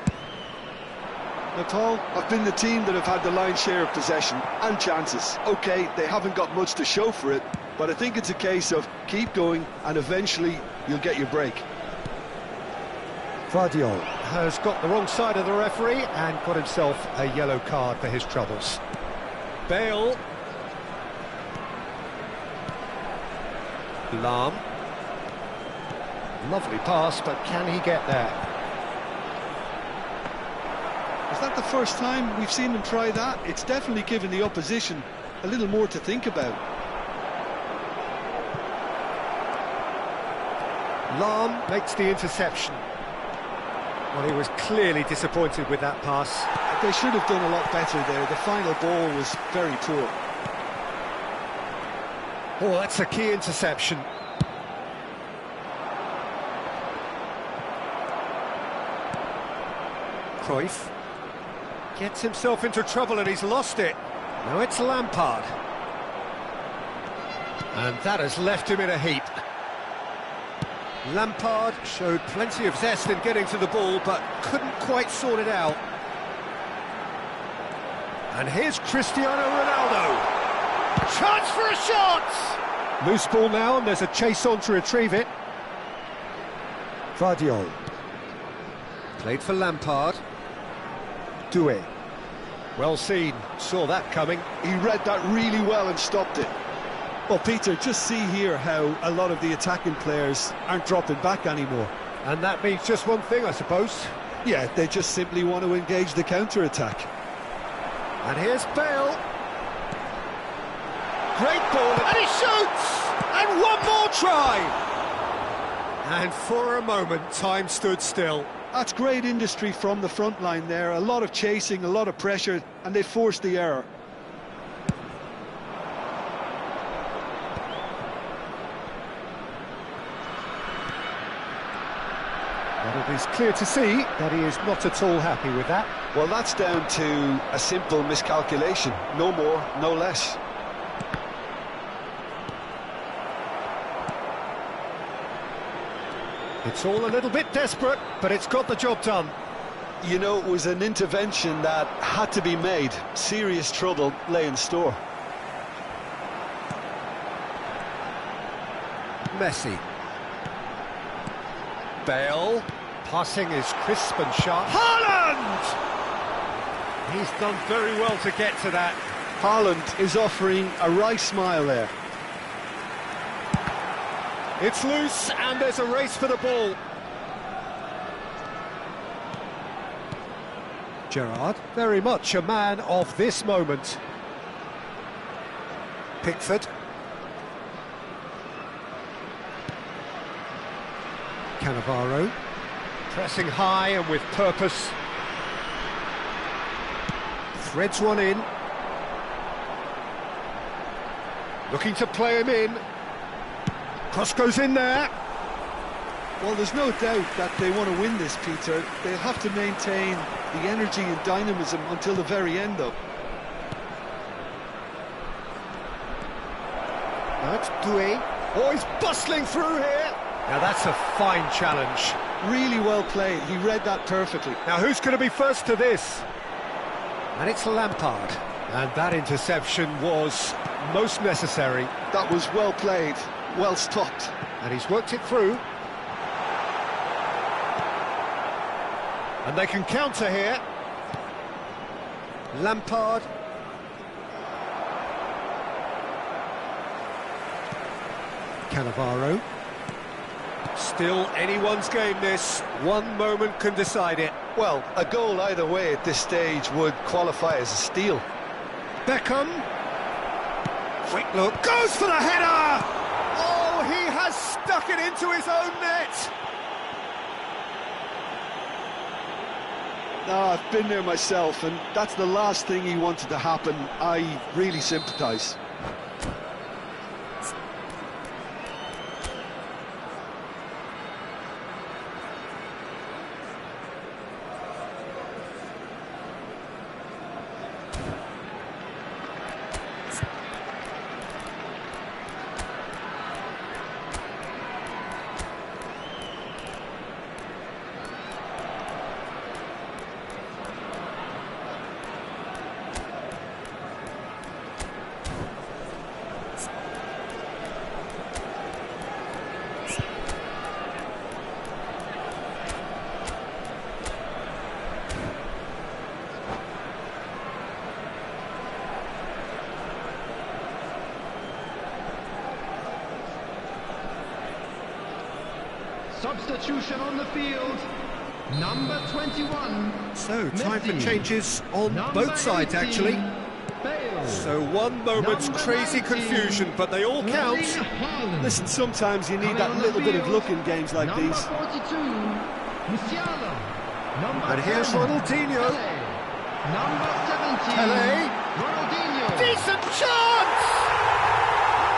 Now, Paul, I've been the team that have had the lion's share of possession and chances. OK, they haven't got much to show for it, but I think it's a case of keep going and eventually you'll get your break. Vardiol has got the wrong side of the referee and got himself a yellow card for his troubles. Bale. Lahm. Lovely pass, but can he get there? Is that the first time we've seen them try that? It's definitely given the opposition a little more to think about. Lahm makes the interception. Well, he was clearly disappointed with that pass. They should have done a lot better there. The final ball was very poor. Oh, that's a key interception. Cruyff gets himself into trouble and he's lost it. Now it's Lampard. And that has left him in a heap. Lampard showed plenty of zest in getting to the ball, but couldn't quite sort it out. And here's Cristiano Ronaldo. Chance for a shot! Loose ball now, and there's a chase on to retrieve it. Vardiol. Played for Lampard. Doué. Well seen, saw that coming. He read that really well and stopped it. Well, Peter, just see here how a lot of the attacking players aren't dropping back anymore. And that means just one thing, I suppose. Yeah, they just simply want to engage the counter-attack. And here's Bale. Great ball, and he shoots! And one more try! And for a moment, time stood still. That's great industry from the front line there. A lot of chasing, a lot of pressure, and they forced the error. But it is clear to see that he is not at all happy with that. Well, that's down to a simple miscalculation. No more, no less. It's all a little bit desperate, but it's got the job done. You know, it was an intervention that had to be made. Serious trouble lay in store. Messi. Bale. Passing is crisp and sharp. Haaland! He's done very well to get to that. Haaland is offering a right smile there. It's loose, and there's a race for the ball. Gerrard, very much a man of this moment. Pickford. Cannavaro. Pressing high and with purpose. Threads one in. Looking to play him in. Cross goes in there. Well, there's no doubt that they want to win this, Peter. They'll have to maintain the energy and dynamism until the very end, though. That's Doué. Oh, he's bustling through here. Now that's a fine challenge. Really well played. He read that perfectly. Now who's going to be first to this? And it's Lampard. And that interception was most necessary. That was well played, well stopped. And he's worked it through. And they can counter here. Lampard. Cannavaro. Still anyone's game this. One moment can decide it. Well, a goal either way at this stage would qualify as a steal. Beckham. Quick look. Goes for the header! Oh, he has stuck it into his own net. No, I've been there myself, and that's the last thing he wanted to happen. I really sympathise. Substitution on the field, number 21. So, time Messi. for changes on Number both sides, 18, actually. Bale. So, one moment's Number crazy 19, confusion, but they all count. Erling Haaland. Listen, sometimes you need Coming that on the little bit of field, luck in games like number these. 42, Musiala. Number And here's 10, Ronaldinho. Pele. Number 17, Pele. Ronaldinho. Decent chance!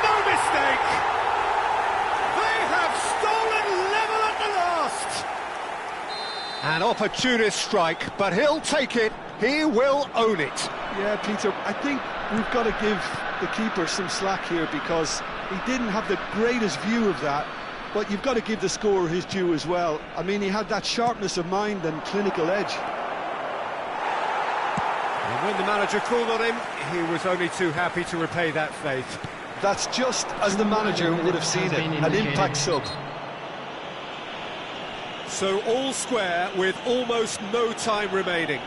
No mistake! They have stolen level at the last! An opportunist strike, but he'll take it. He will own it. Yeah, Peter, I think we've got to give the keeper some slack here because he didn't have the greatest view of that, but you've got to give the scorer his due as well. I mean, he had that sharpness of mind and clinical edge. And when the manager called on him, he was only too happy to repay that faith. That's just as the manager would have seen it, an impact sub. So all square with almost no time remaining.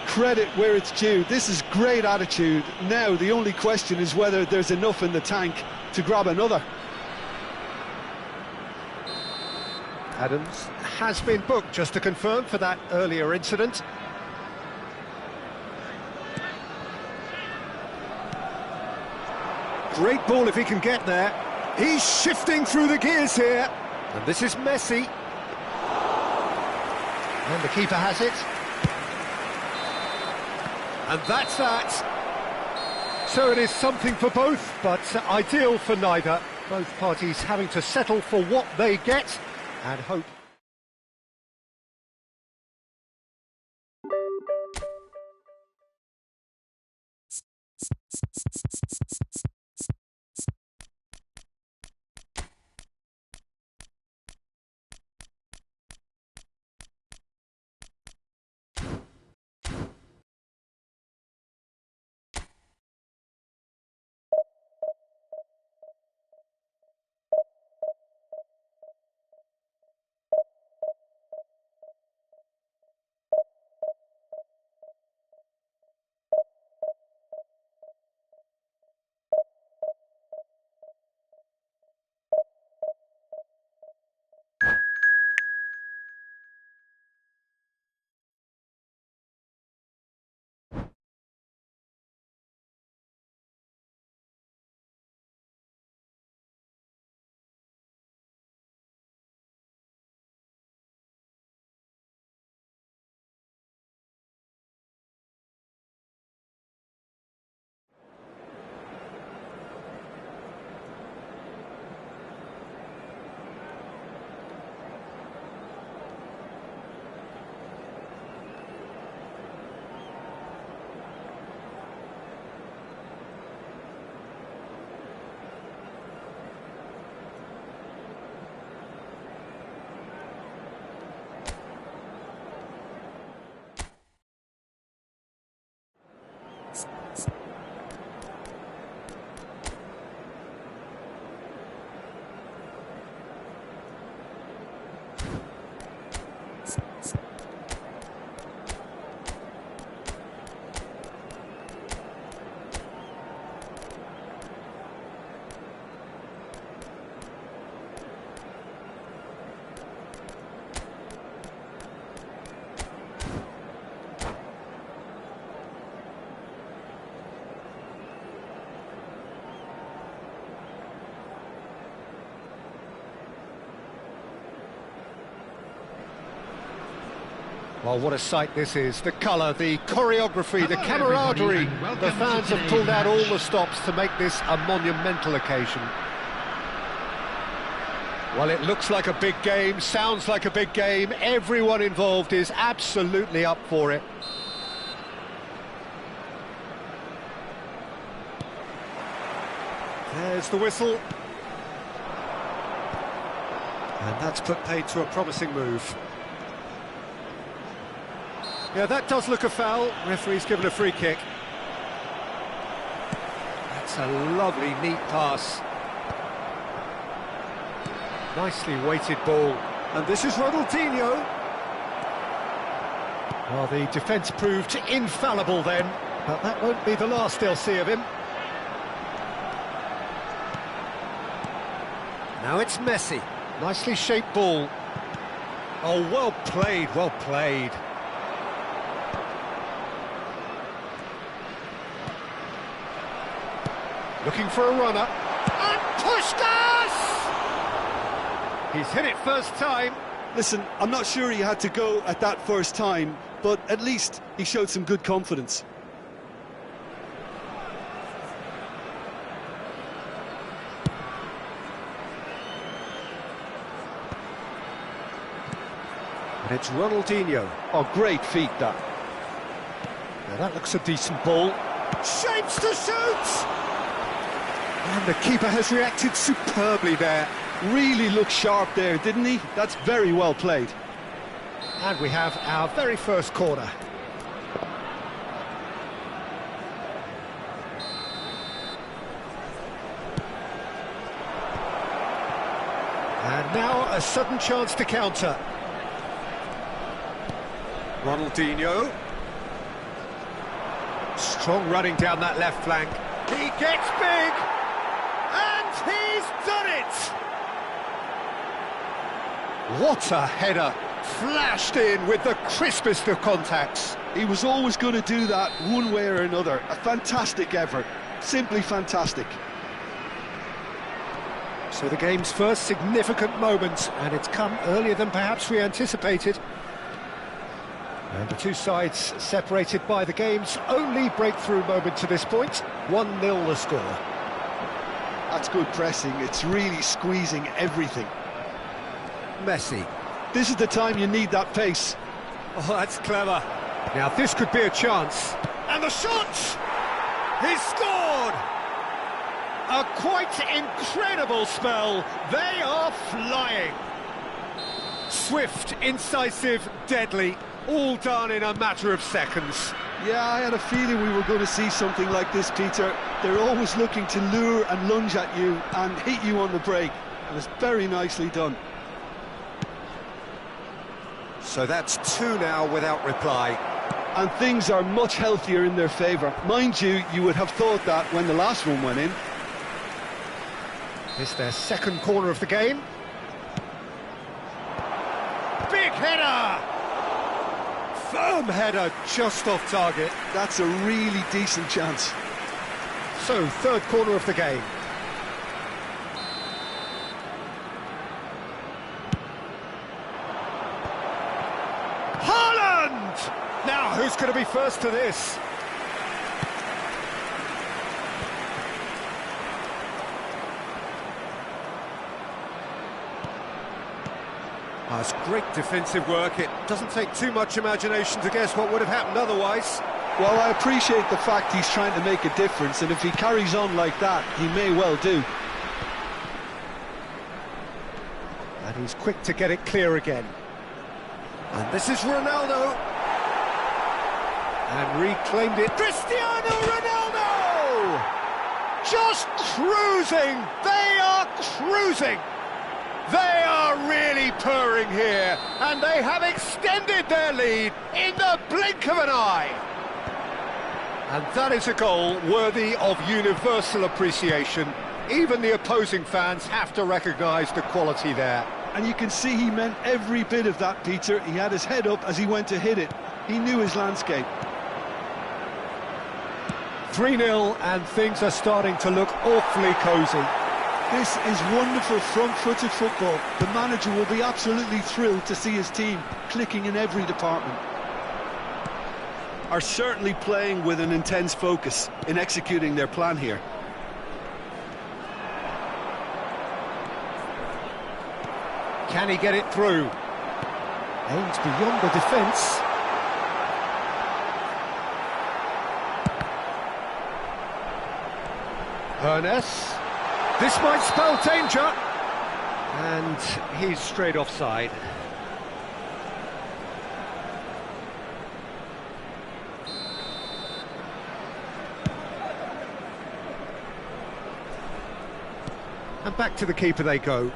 Credit where it's due. This is great attitude. Now the only question is whether there's enough in the tank to grab another. Adams has been booked, just to confirm, for that earlier incident. Great ball if he can get there. He's shifting through the gears here. And this is Messi. And the keeper has it. And that's that. So it is something for both, but ideal for neither. Both parties having to settle for what they get and hope Well, what a sight this is. The colour, the choreography, the Hello, camaraderie. everybody, and welcome The to fans have today's pulled out all match. the stops to make this a monumental occasion. Well, it looks like a big game, sounds like a big game. Everyone involved is absolutely up for it. There's the whistle. And that's put paid to a promising move. Yeah, that does look a foul. Referee's given a free kick. That's a lovely, neat pass. Nicely weighted ball. And this is Ronaldinho. Well, the defence proved infallible then, but that won't be the last they'll see of him. Now it's Messi. Nicely shaped ball. Oh, well played, well played. Looking for a runner. And Puskás! He's hit it first time. Listen, I'm not sure he had to go at that first time, but at least he showed some good confidence. And it's Ronaldinho. Oh, great feat, that. Now that looks a decent ball. Shapes to shoot! And the keeper has reacted superbly there. Really looked sharp there, didn't he? That's very well played. And we have our very first corner. And now a sudden chance to counter. Ronaldinho. Strong running down that left flank. He gets big! And he's done it! What a header! Flashed in with the crispest of contacts. He was always going to do that one way or another. A fantastic effort. Simply fantastic. So the game's first significant moment, and it's come earlier than perhaps we anticipated. And the two sides separated by the game's only breakthrough moment to this point. 1-0 the score. That's good pressing. It's really squeezing everything. Messi. This is the time you need that pace. Oh, that's clever. Now this could be a chance. And the shot! He's scored! A quite incredible spell. They are flying. Swift, incisive, deadly. All done in a matter of seconds. Yeah, I had a feeling we were going to see something like this, Peter. They're always looking to lure and lunge at you and hit you on the break. And it's very nicely done. So that's 2 now without reply. And things are much healthier in their favour. Mind you, you would have thought that when the last one went in. It's their second corner of the game. Big header! Firm header just off target. That's a really decent chance. So, third corner of the game. Haaland! Now, who's going to be first to this? Oh, it's great defensive work. It doesn't take too much imagination to guess what would have happened otherwise. Well, I appreciate the fact he's trying to make a difference, and if he carries on like that, he may well do. And he's quick to get it clear again. And this is Ronaldo. And reclaimed it. Cristiano Ronaldo! Just cruising! They are cruising! They are really purring here, and they have extended their lead in the blink of an eye. And that is a goal worthy of universal appreciation. Even the opposing fans have to recognise the quality there. And you can see he meant every bit of that, Peter. He had his head up as he went to hit it. He knew his landscape. 3-0, and things are starting to look awfully cosy. This is wonderful front-footed football. The manager will be absolutely thrilled to see his team clicking in every department. are certainly playing with an intense focus in executing their plan here. Can he get it through? Aims beyond the defence. Ernest. This might spell danger. And he's straight offside. And back to the keeper they go.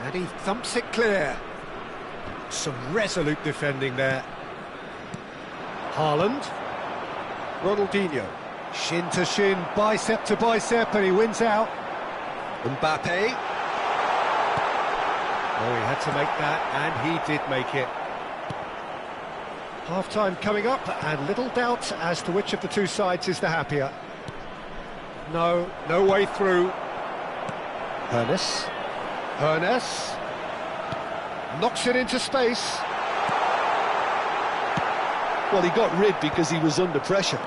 And he thumps it clear. Some resolute defending there. Haaland. Ronaldinho. Shin to shin, bicep to bicep, and he wins out. Mbappe. Oh, he had to make that, and he did make it. Half-time coming up, and little doubt as to which of the two sides is the happier. No way through. Ernest. Knocks it into space. Well, he got rid because he was under pressure.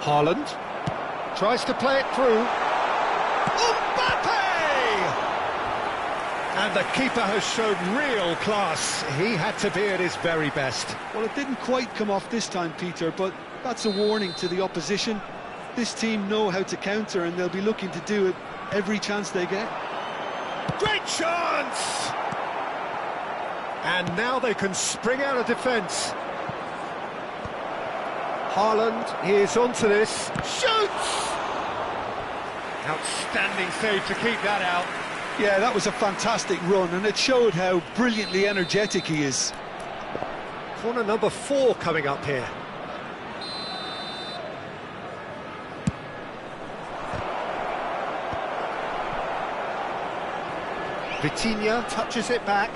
Haaland tries to play it through. Mbappe! And the keeper has shown real class. He had to be at his very best. Well, it didn't quite come off this time, Peter, but that's a warning to the opposition. This team know how to counter, and they'll be looking to do it every chance they get. Great chance! And now they can spring out of defence. Haaland, he is onto this. Shoots! Outstanding save to keep that out. Yeah, that was a fantastic run, and it showed how brilliantly energetic he is. Corner number 4 coming up here. Vitinha touches it back.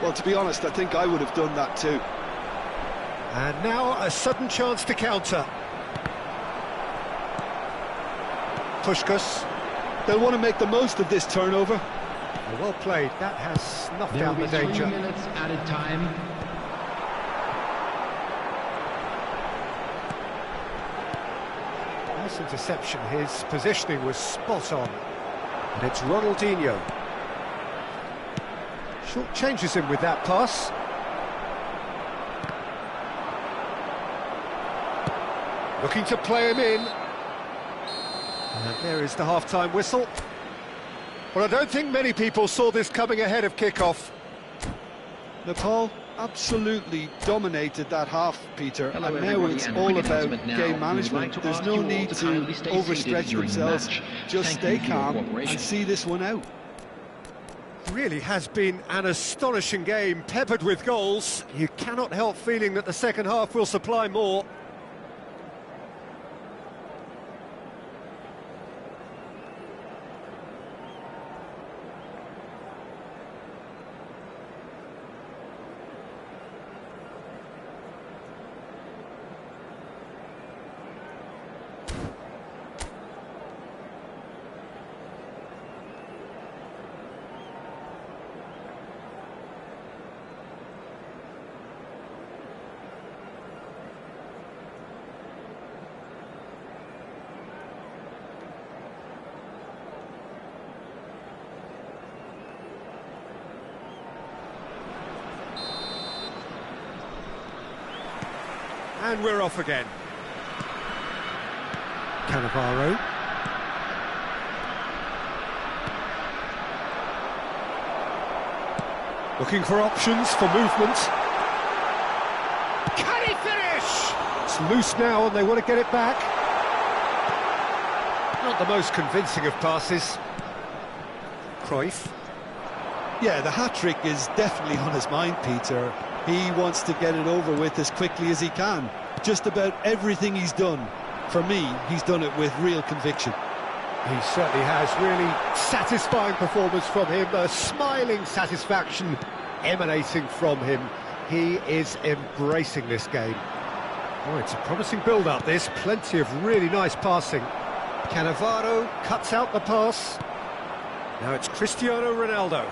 Well, to be honest, I think I would have done that too. And now a sudden chance to counter. Puskás. They'll want to make the most of this turnover. Well played. That has snuffed There out will the be 3 danger. minutes added time. Nice interception. His positioning was spot on. And it's Ronaldinho. Short changes him with that pass. Looking to play him in. And there is the half-time whistle. Well, I don't think many people saw this coming ahead of kick-off. Nepal absolutely dominated that half, Peter, Hello, and now everybody, it's and all quick about announcement now. game We would management. like to There's ask no you all need to to kindly stay overstretch seated during the themselves. match. Just Thank stay you for your calm cooperation. and see this one out. Really has been an astonishing game, peppered with goals. You cannot help feeling that the second half will supply more. And we're off again. Cannavaro. Looking for options for movement. Can he finish? It's loose now and they want to get it back. Not the most convincing of passes. Cruyff. Yeah, the hat-trick is definitely on his mind, Peter. He wants to get it over with as quickly as he can. Just about everything he's done, for me, he's done it with real conviction. He certainly has. Really satisfying performance from him. A smiling satisfaction emanating from him. He is embracing this game. Oh, it's a promising build-up, this. Plenty of really nice passing. Cannavaro cuts out the pass. Now it's Cristiano Ronaldo.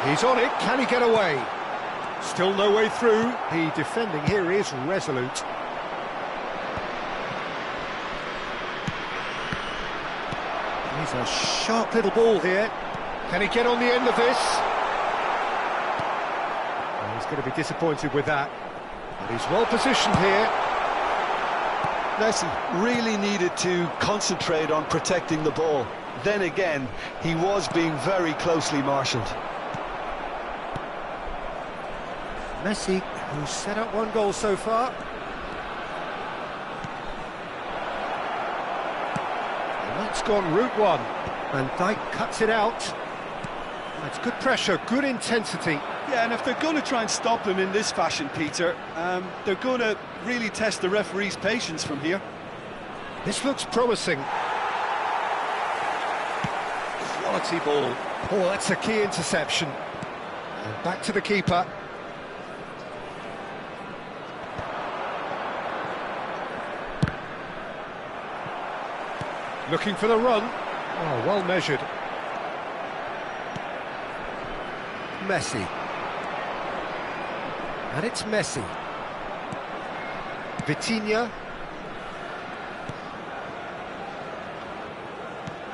He's on it. Can he get away? Still no way through. The defending here is resolute. He's a sharp little ball here. Can he get on the end of this? Well, he's going to be disappointed with that. But he's well positioned here. Messi really needed to concentrate on protecting the ball. Then again, he was being very closely marshalled. Messi, who's set up one goal so far. And that's gone route one. Van Dijk cuts it out. That's good pressure, good intensity. Yeah, and if they're going to try and stop him in this fashion, Peter, they're going to really test the referee's patience from here. This looks promising. Quality ball. Oh, that's a key interception. And back to the keeper. Looking for the run. Oh, well measured. Messi. And it's Messi. Vitinha.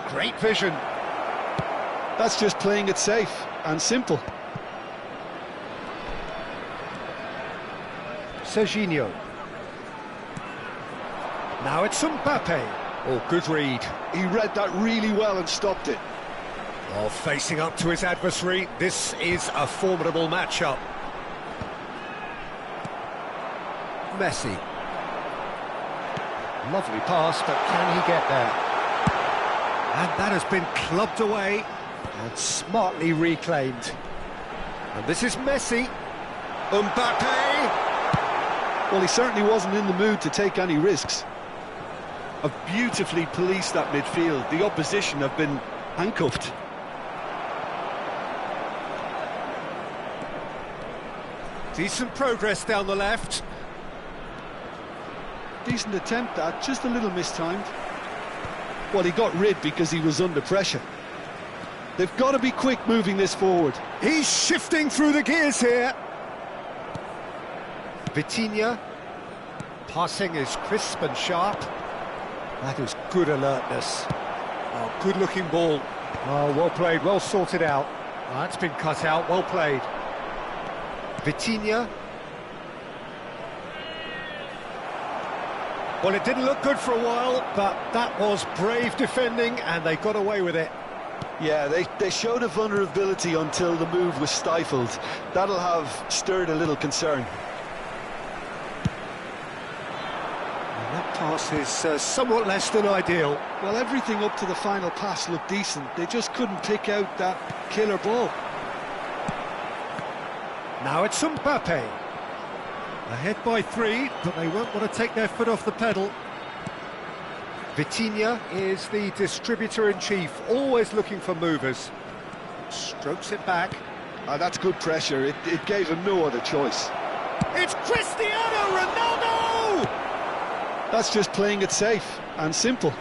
Great vision. That's just playing it safe and simple. Serginho. Now it's Mbappe. Oh, good read. He read that really well and stopped it. Oh, facing up to his adversary, this is a formidable matchup. Messi. Lovely pass, but can he get there? And that has been clubbed away and smartly reclaimed. And this is Messi. Mbappe! Well, he certainly wasn't in the mood to take any risks. Have beautifully policed that midfield. The opposition have been handcuffed. Decent progress down the left. Decent attempt at, just a little mistimed. Well, he got rid because he was under pressure. They've got to be quick moving this forward. He's shifting through the gears here. Vitinha. Passing is crisp and sharp. That is good alertness. Oh, good-looking ball. Oh, well played, well sorted out. Oh, that's been cut out, well played. Vitinha. Well, it didn't look good for a while, but that was brave defending, and they got away with it. Yeah, they showed a vulnerability until the move was stifled. That'll have stirred a little concern. And that pass is somewhat less than ideal. Well, everything up to the final pass looked decent. They just couldn't pick out that killer ball. Now it's Mbappe. Ahead by 3, but they won't want to take their foot off the pedal. Vitinha is the distributor-in-chief, always looking for movers. Strokes it back. That's good pressure. It gave him no other choice. It's Cristiano Ronaldo! That's just playing it safe and simple.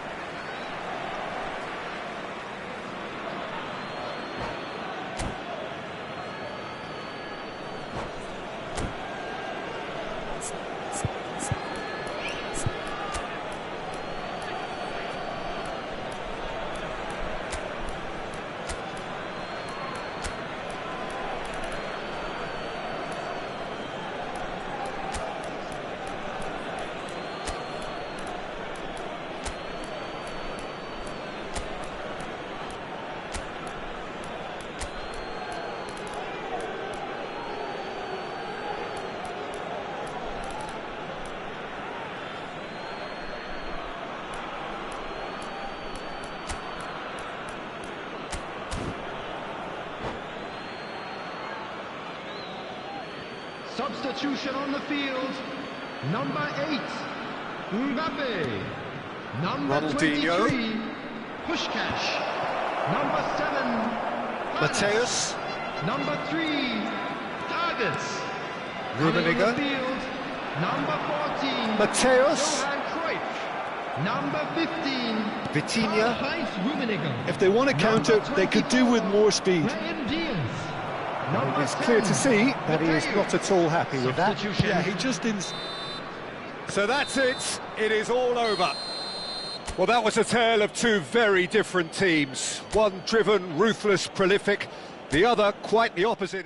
Substitution on the field. Number 8, Mbappe. Number Ronaldinho. 23, Pushkash. Number 7, Mateus. Number 3, Targets. Rummenigge. On the field. Number 14, Mateus. Johan Cruyff. Number 15, Vitinha. Heinz Rummenigge. If they want to counter, they could do with more speed. Brahim Diaz. Number It's clear to 10, see that he is Mateo. not at all happy with that. Substitution. Yeah, he just didn't. So that's it, it is all over. Well, that was a tale of two very different teams. One driven, ruthless, prolific, the other quite the opposite.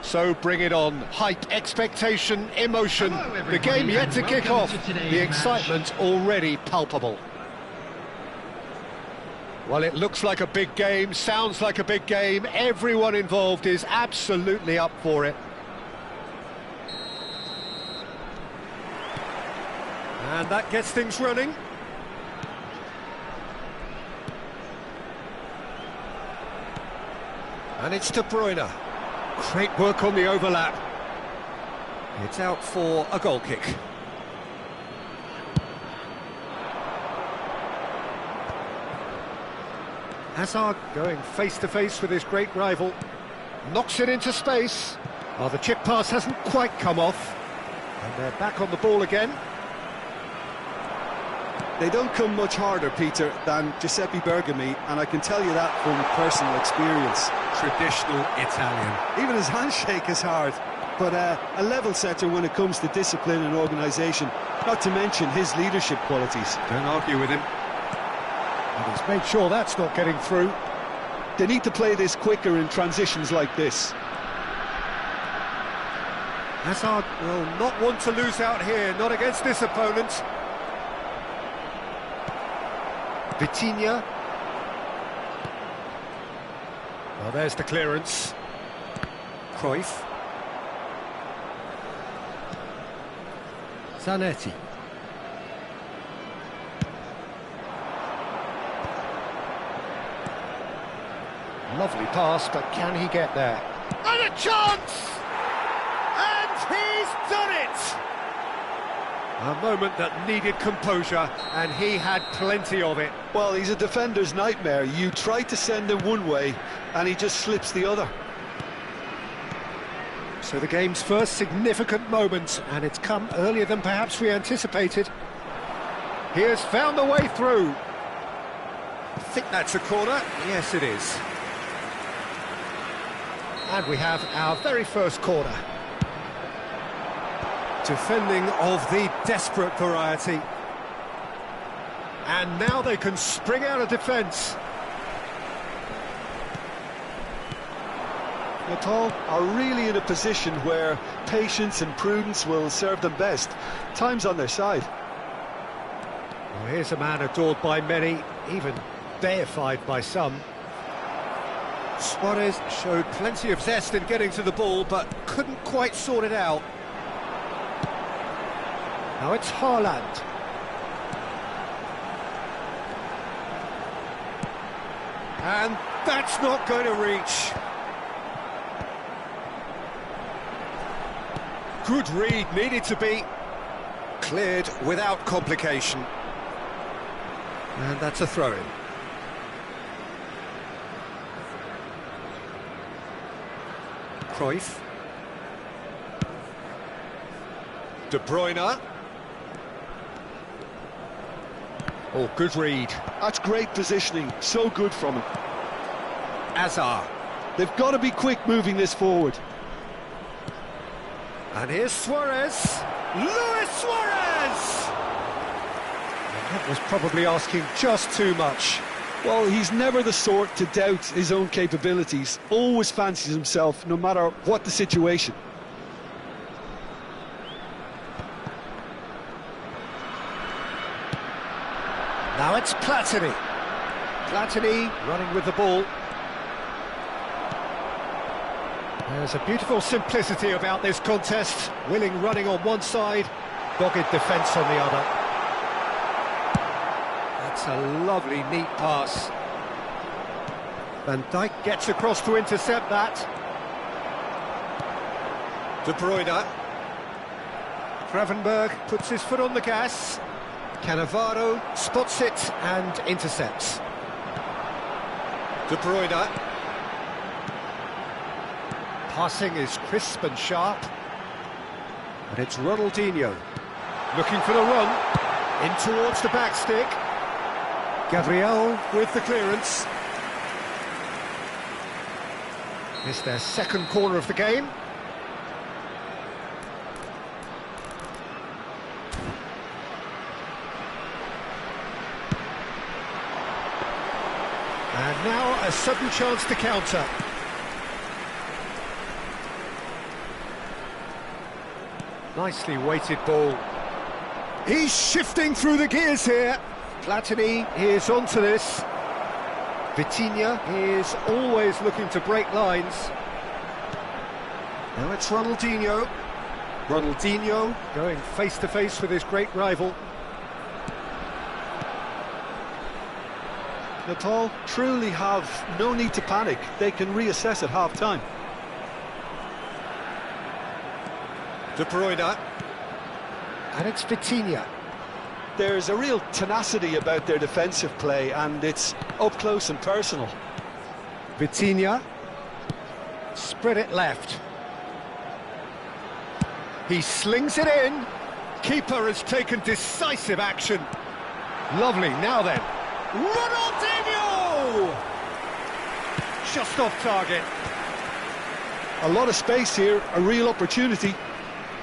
So bring it on. Hype, expectation, emotion. Hello, The everybody, game yet and to kick welcome off. to today's The match. excitement already palpable. Well, it looks like a big game, sounds like a big game. Everyone involved is absolutely up for it. And that gets things running. And it's De Bruyne. Great work on the overlap. It's out for a goal kick. Hazard going face-to-face with his great rival. Knocks it into space. Well, the chip pass hasn't quite come off. And they're back on the ball again. They don't come much harder, Peter, than Giuseppe Bergami, and I can tell you that from personal experience. Traditional Italian. Even his handshake is hard, but a level setter when it comes to discipline and organisation, not to mention his leadership qualities. Don't argue with him. And he's made sure that's not getting through. They need to play this quicker in transitions like this. Hazard will not want to lose out here, not against this opponent. Vitinha. Well, there's the clearance. Cruyff. Zanetti. Lovely pass, but can he get there? And a chance! And he's done it! A moment that needed composure, and he had plenty of it. Well, he's a defender's nightmare. You try to send him one way, and he just slips the other. So the game's first significant moment, and it's come earlier than perhaps we anticipated. He has found the way through. I think that's a corner. Yes, it is. And we have our very first corner. Defending of the desperate variety. And now they can spring out of defence. Natal are really in a position where patience and prudence will serve them best. Time's on their side. Well, here's a man adored by many, even deified by some. Suarez showed plenty of zest in getting to the ball, but couldn't quite sort it out. Now it's Haaland. And that's not going to reach. Good read, needed to be cleared without complication. And that's a throw-in. Cruyff. De Bruyne. Oh, good read. That's great positioning, so good from him. Hazard. They've got to be quick moving this forward. And here's Suarez. Luis Suarez! And that was probably asking just too much. Well, he's never the sort to doubt his own capabilities. Always fancies himself, no matter what the situation. Now it's Platini. Platini running with the ball. There's a beautiful simplicity about this contest. Willing running on one side, dogged defence on the other. That's a lovely, neat pass. Van Dijk gets across to intercept that. De Bruyne. Gravenberg puts his foot on the gas. Cannavaro spots it and intercepts. De Bruyne. Passing is crisp and sharp. And it's Ronaldinho. Looking for the run. In towards the back stick. Gabriel with the clearance. It's their second corner of the game. And now a sudden chance to counter. Nicely weighted ball. He's shifting through the gears here. Platini is onto this. Vitinha is always looking to break lines. Now it's Ronaldinho. Ronaldinho going face-to-face with his great rival. Nepal truly have no need to panic. They can reassess at half-time. De Bruyne. And it's Vitinha. There's a real tenacity about their defensive play, and it's up close and personal. Vitinha. Spread it left. He slings it in. Keeper has taken decisive action. Lovely, now then. Ronaldinho! Just off target. A lot of space here, a real opportunity.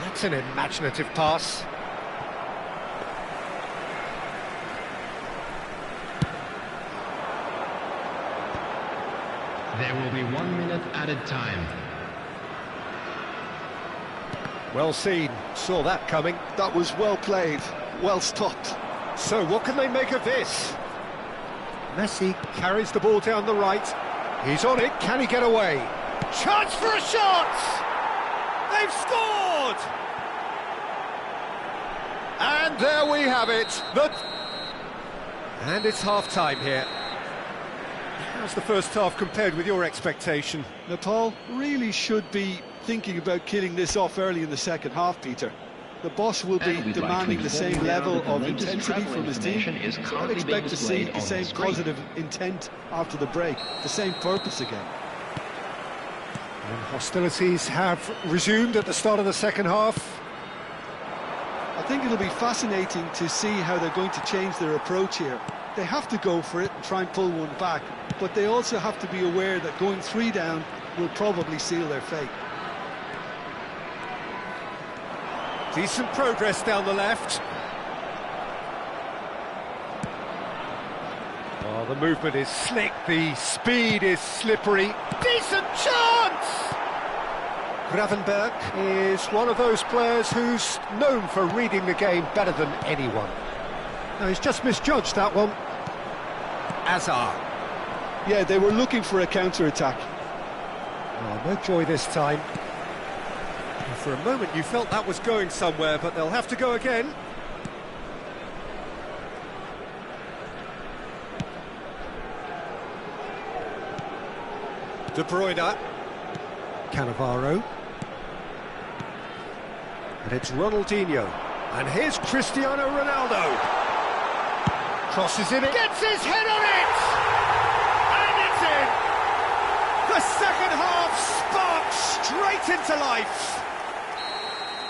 That's an imaginative pass. There will be 1 minute added time. Well seen, saw that coming. That was well played, well stopped. So what can they make of this? Messi carries the ball down the right. He's on it, can he get away? Chance for a shot! They've scored! And there we have it. And it's half-time here. How's the first half compared with your expectation? Nepal really should be thinking about killing this off early in the second half, Peter. The boss will be demanding the same level of intensity from his team. I'd expect to see the same positive intent after the break, the same purpose again. And hostilities have resumed at the start of the second half. I think it'll be fascinating to see how they're going to change their approach here. They have to go for it and try and pull one back, but they also have to be aware that going 3 down will probably seal their fate. Decent progress down the left. Oh, the movement is slick, the speed is slippery. Decent chance! Gravenberg is one of those players who's known for reading the game better than anyone. No, he's just misjudged that one. Azar. Yeah, they were looking for a counter-attack. Oh, no joy this time. For a moment you felt that was going somewhere, but they'll have to go again. De Bruyne. Cannavaro. And it's Ronaldinho. And here's Cristiano Ronaldo. Crosses it, gets his head on it! And it's in! The second half sparks straight into life.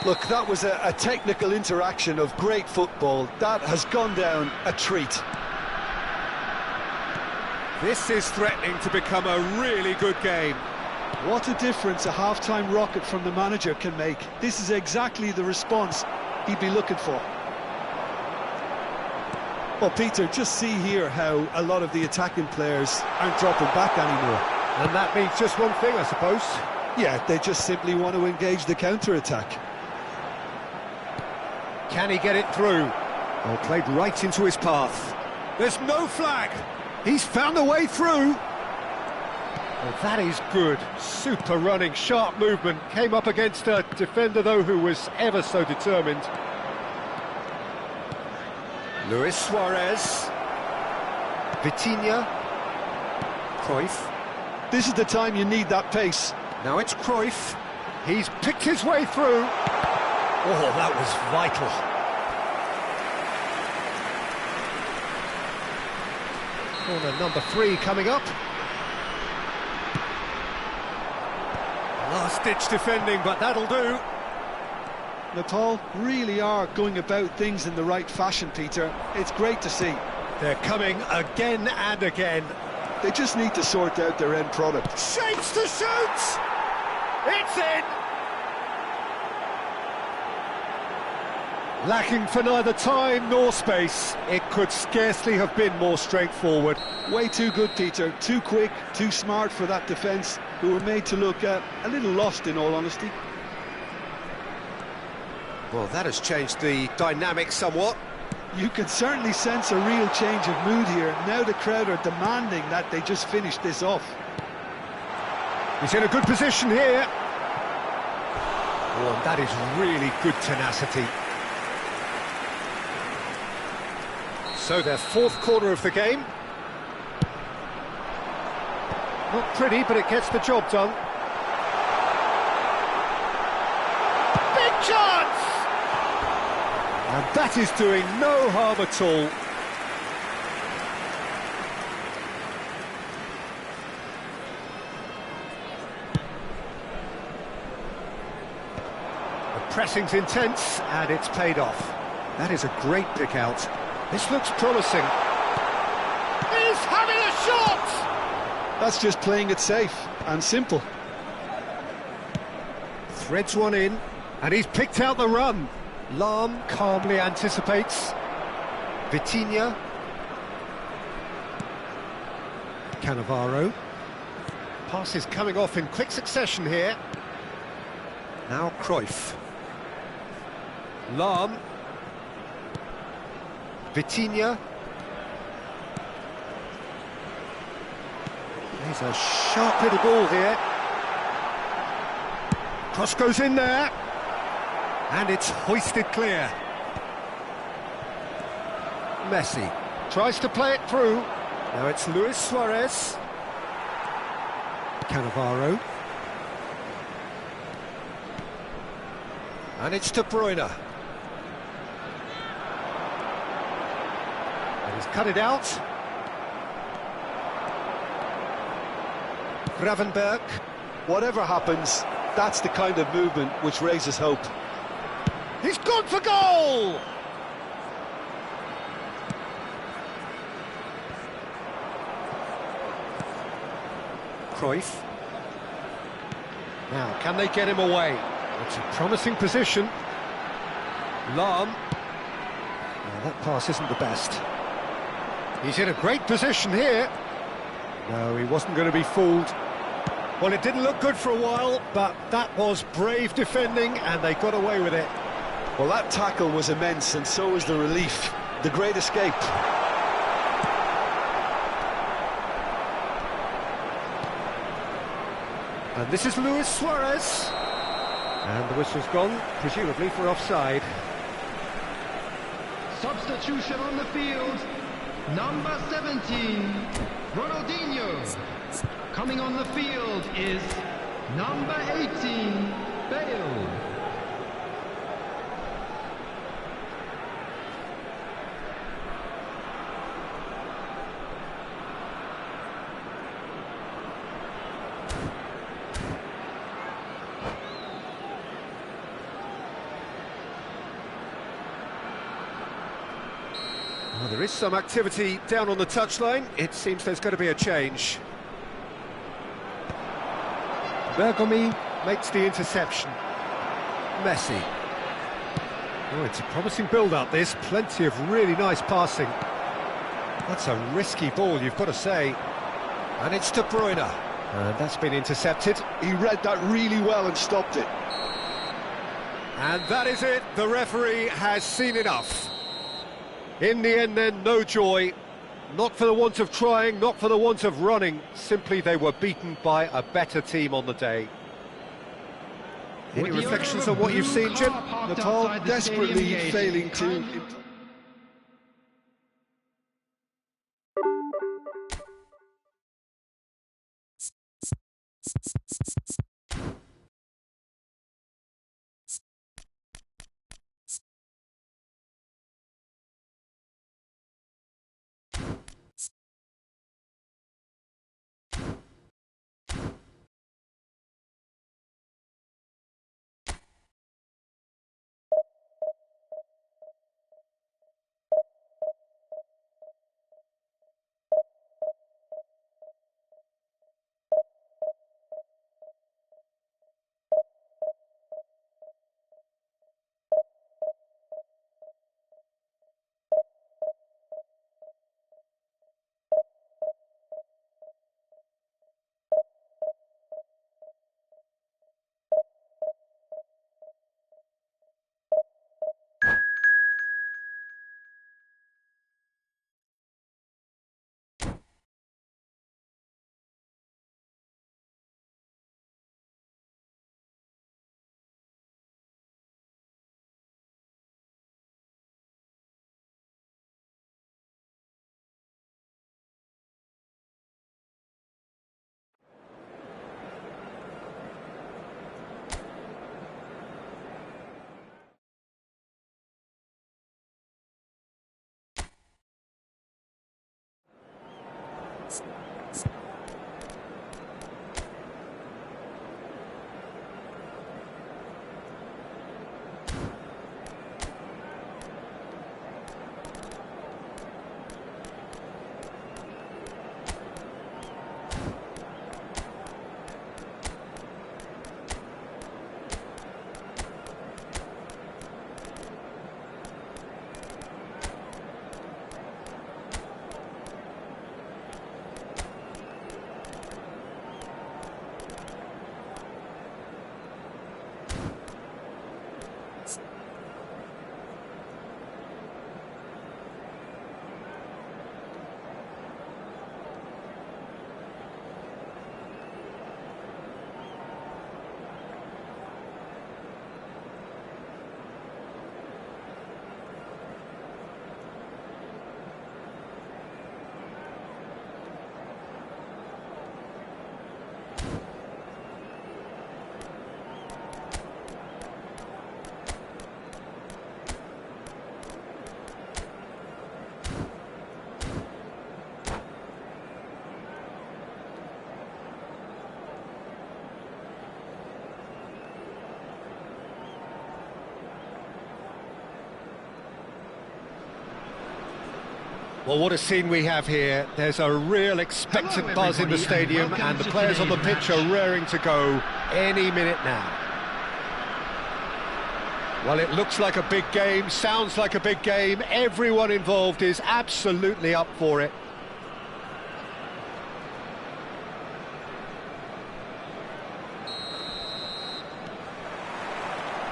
Look, that was a technical interaction of great football. That has gone down a treat. This is threatening to become a really good game. What a difference a half-time rocket from the manager can make. This is exactly the response he'd be looking for. Well, Peter, just see here how a lot of the attacking players aren't dropping back anymore. And that means just one thing, I suppose. Yeah, they just simply want to engage the counter-attack. Can he get it through? Oh, played right into his path. There's no flag. He's found a way through. Oh, that is good. Super running, sharp movement. Came up against a defender, though, who was ever so determined. Luis Suarez. Vitinha. Cruyff. This is the time you need that pace. Now it's Cruyff. He's picked his way through. Oh, that was vital. Corner number 3 coming up. Last-ditch defending, but that'll do. Nepal really are going about things in the right fashion, Peter. It's great to see. They're coming again and again. They just need to sort out their end product. Shapes to shoot! It's in! Lacking for neither time nor space. It could scarcely have been more straightforward. Way too good, Peter. Too quick, too smart for that defence, who were made to look a little lost, in all honesty. Well, that has changed the dynamic somewhat. You can certainly sense a real change of mood here. Now the crowd are demanding that they just finish this off. He's in a good position here. Oh, and that is really good tenacity. So their fourth corner of the game. Not pretty, but it gets the job done. Big chance! And that is doing no harm at all. The pressing's intense, and it's paid off. That is a great pick out. This looks promising. He's having a shot! That's just playing it safe and simple. Threads one in, and he's picked out the run. Lahm calmly anticipates. Vitinha. Cannavaro. Pass is coming off in quick succession here. Now Cruyff. Lahm. Vitinha. There's a sharp little ball here. Cross goes in there. And it's hoisted clear. Messi tries to play it through. Now it's Luis Suarez. Cannavaro. And it's De Bruyne. And he's cut it out. Gravenberg. Whatever happens, that's the kind of movement which raises hope. He's gone for goal! Cruyff. Now, can they get him away? It's a promising position. Lahm. Now, that pass isn't the best. He's in a great position here. No, he wasn't going to be fooled. Well, it didn't look good for a while, but that was brave defending, and they got away with it. Well, that tackle was immense, and so was the relief. The great escape. And this is Luis Suarez. And the whistle's gone, presumably for offside. Substitution on the field. Number 17, Ronaldinho. Coming on the field is number 18, Bale. Well, there is some activity down on the touchline. It seems there's going to be a change. Bergomi makes the interception. Messi. Oh, it's a promising build-up, this. Plenty of really nice passing. That's a risky ball, you've got to say. And it's De Bruyne. And that's been intercepted. He read that really well and stopped it. And that is it. The referee has seen enough. In the end, then, no joy. Not for the want of trying, not for the want of running. Simply they were beaten by a better team on the day. Any reflections on what you've seen, Jim? Nepal desperately failing to... Well, what a scene we have here. There's a real expectant buzz in the stadium, and the players on the pitch are raring to go any minute now. Well, it looks like a big game, sounds like a big game. Everyone involved is absolutely up for it.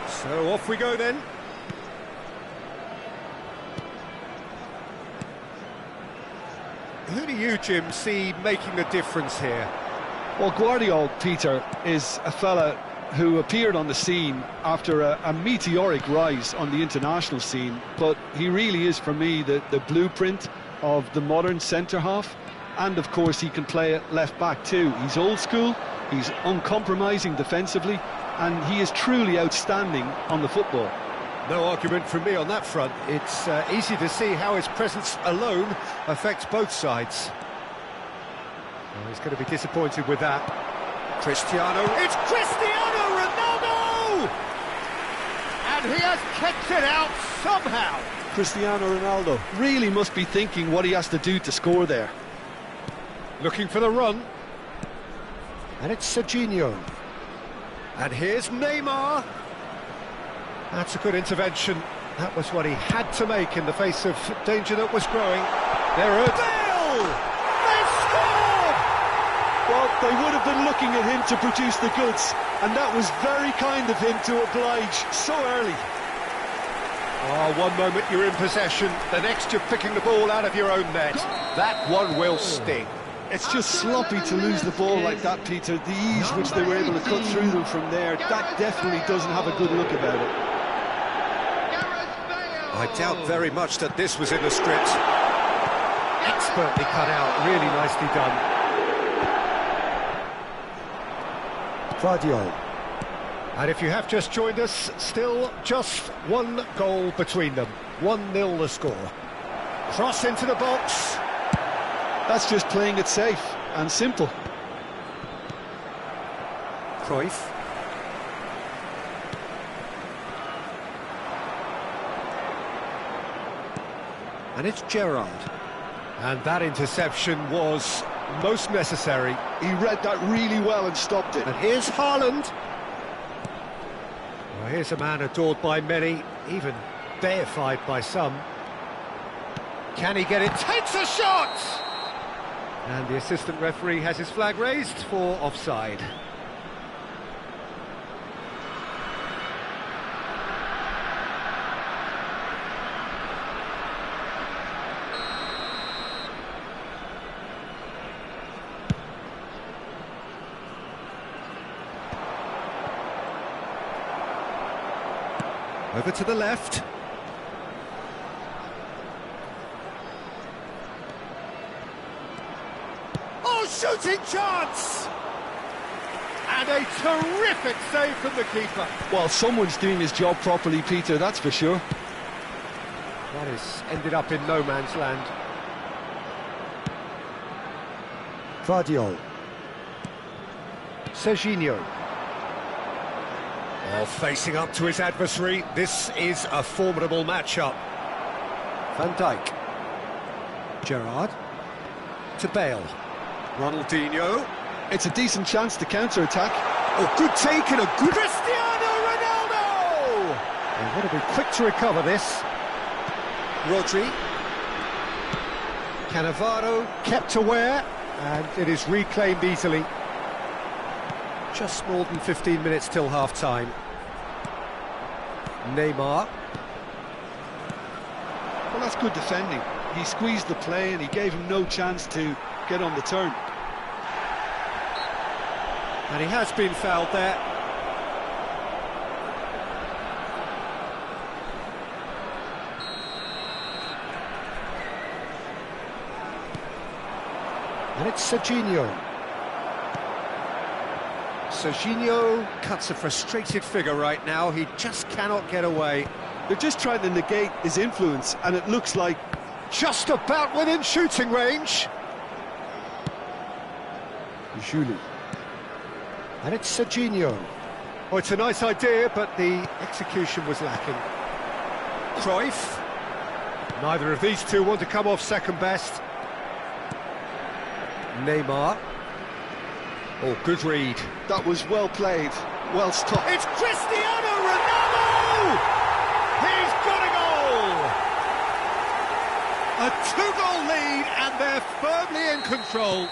So off we go then. Who do you, Jim, see making a difference here? Well, Guardiola, Peter, is a fella who appeared on the scene after a meteoric rise on the international scene, but he really is, for me, the blueprint of the modern centre-half, and of course he can play at left-back too. He's old school, he's uncompromising defensively, and he is truly outstanding on the football. No argument from me on that front. It's easy to see how his presence alone affects both sides. Well, he's going to be disappointed with that. Cristiano, it's Cristiano Ronaldo! And he has kept it out somehow. Cristiano Ronaldo really must be thinking what he has to do to score there. Looking for the run. And it's Serginho. And here's Neymar. That's a good intervention. That was what he had to make in the face of danger that was growing. There are Bale! They've scored! Well, they would have been looking at him to produce the goods, and that was very kind of him to oblige so early. Oh, one moment you're in possession, the next you're picking the ball out of your own net. That one will sting. It's just sloppy to lose the ball like that, Peter. The ease which they were able to cut through them from there, that definitely doesn't have a good look about it. I doubt very much that this was in the script. Expertly cut out, really nicely done. Guardiola. And if you have just joined us, still just one goal between them. 1-0 the score. Cross into the box. That's just playing it safe and simple. Cruyff. And it's Gerrard. And that interception was most necessary. He read that really well and stopped it. And here's Haaland. Well, here's a man adored by many, even deified by some. Can he get it? Takes a shot! And the assistant referee has his flag raised for offside. Over to the left. Oh, shooting chance! And a terrific save from the keeper. Well, someone's doing his job properly, Peter, that's for sure. That has ended up in no man's land. Guardiola. Serginho. Oh, facing up to his adversary, this is a formidable matchup. Van Dijk. Gerrard. To Bale. Ronaldinho. It's a decent chance to counter-attack. Oh, good take and a good... Cristiano Ronaldo! And want to be quick to recover this. Rodri. Cannavaro kept aware, and it is reclaimed easily. Just more than 15 minutes till half-time. Neymar. Well, that's good defending. He squeezed the play and he gave him no chance to get on the turn. And he has been fouled there. And it's Serginho. Serginho cuts a frustrated figure right now. He just cannot get away. They're just trying to negate his influence, and it looks like... Just about within shooting range. Julie. And it's Serginho. Oh, it's a nice idea, but the execution was lacking. Cruyff. Neither of these two want to come off second best. Neymar. Oh, good read. That was well played, well stopped. It's Cristiano Ronaldo! He's got a goal! A two-goal lead, and they're firmly in control.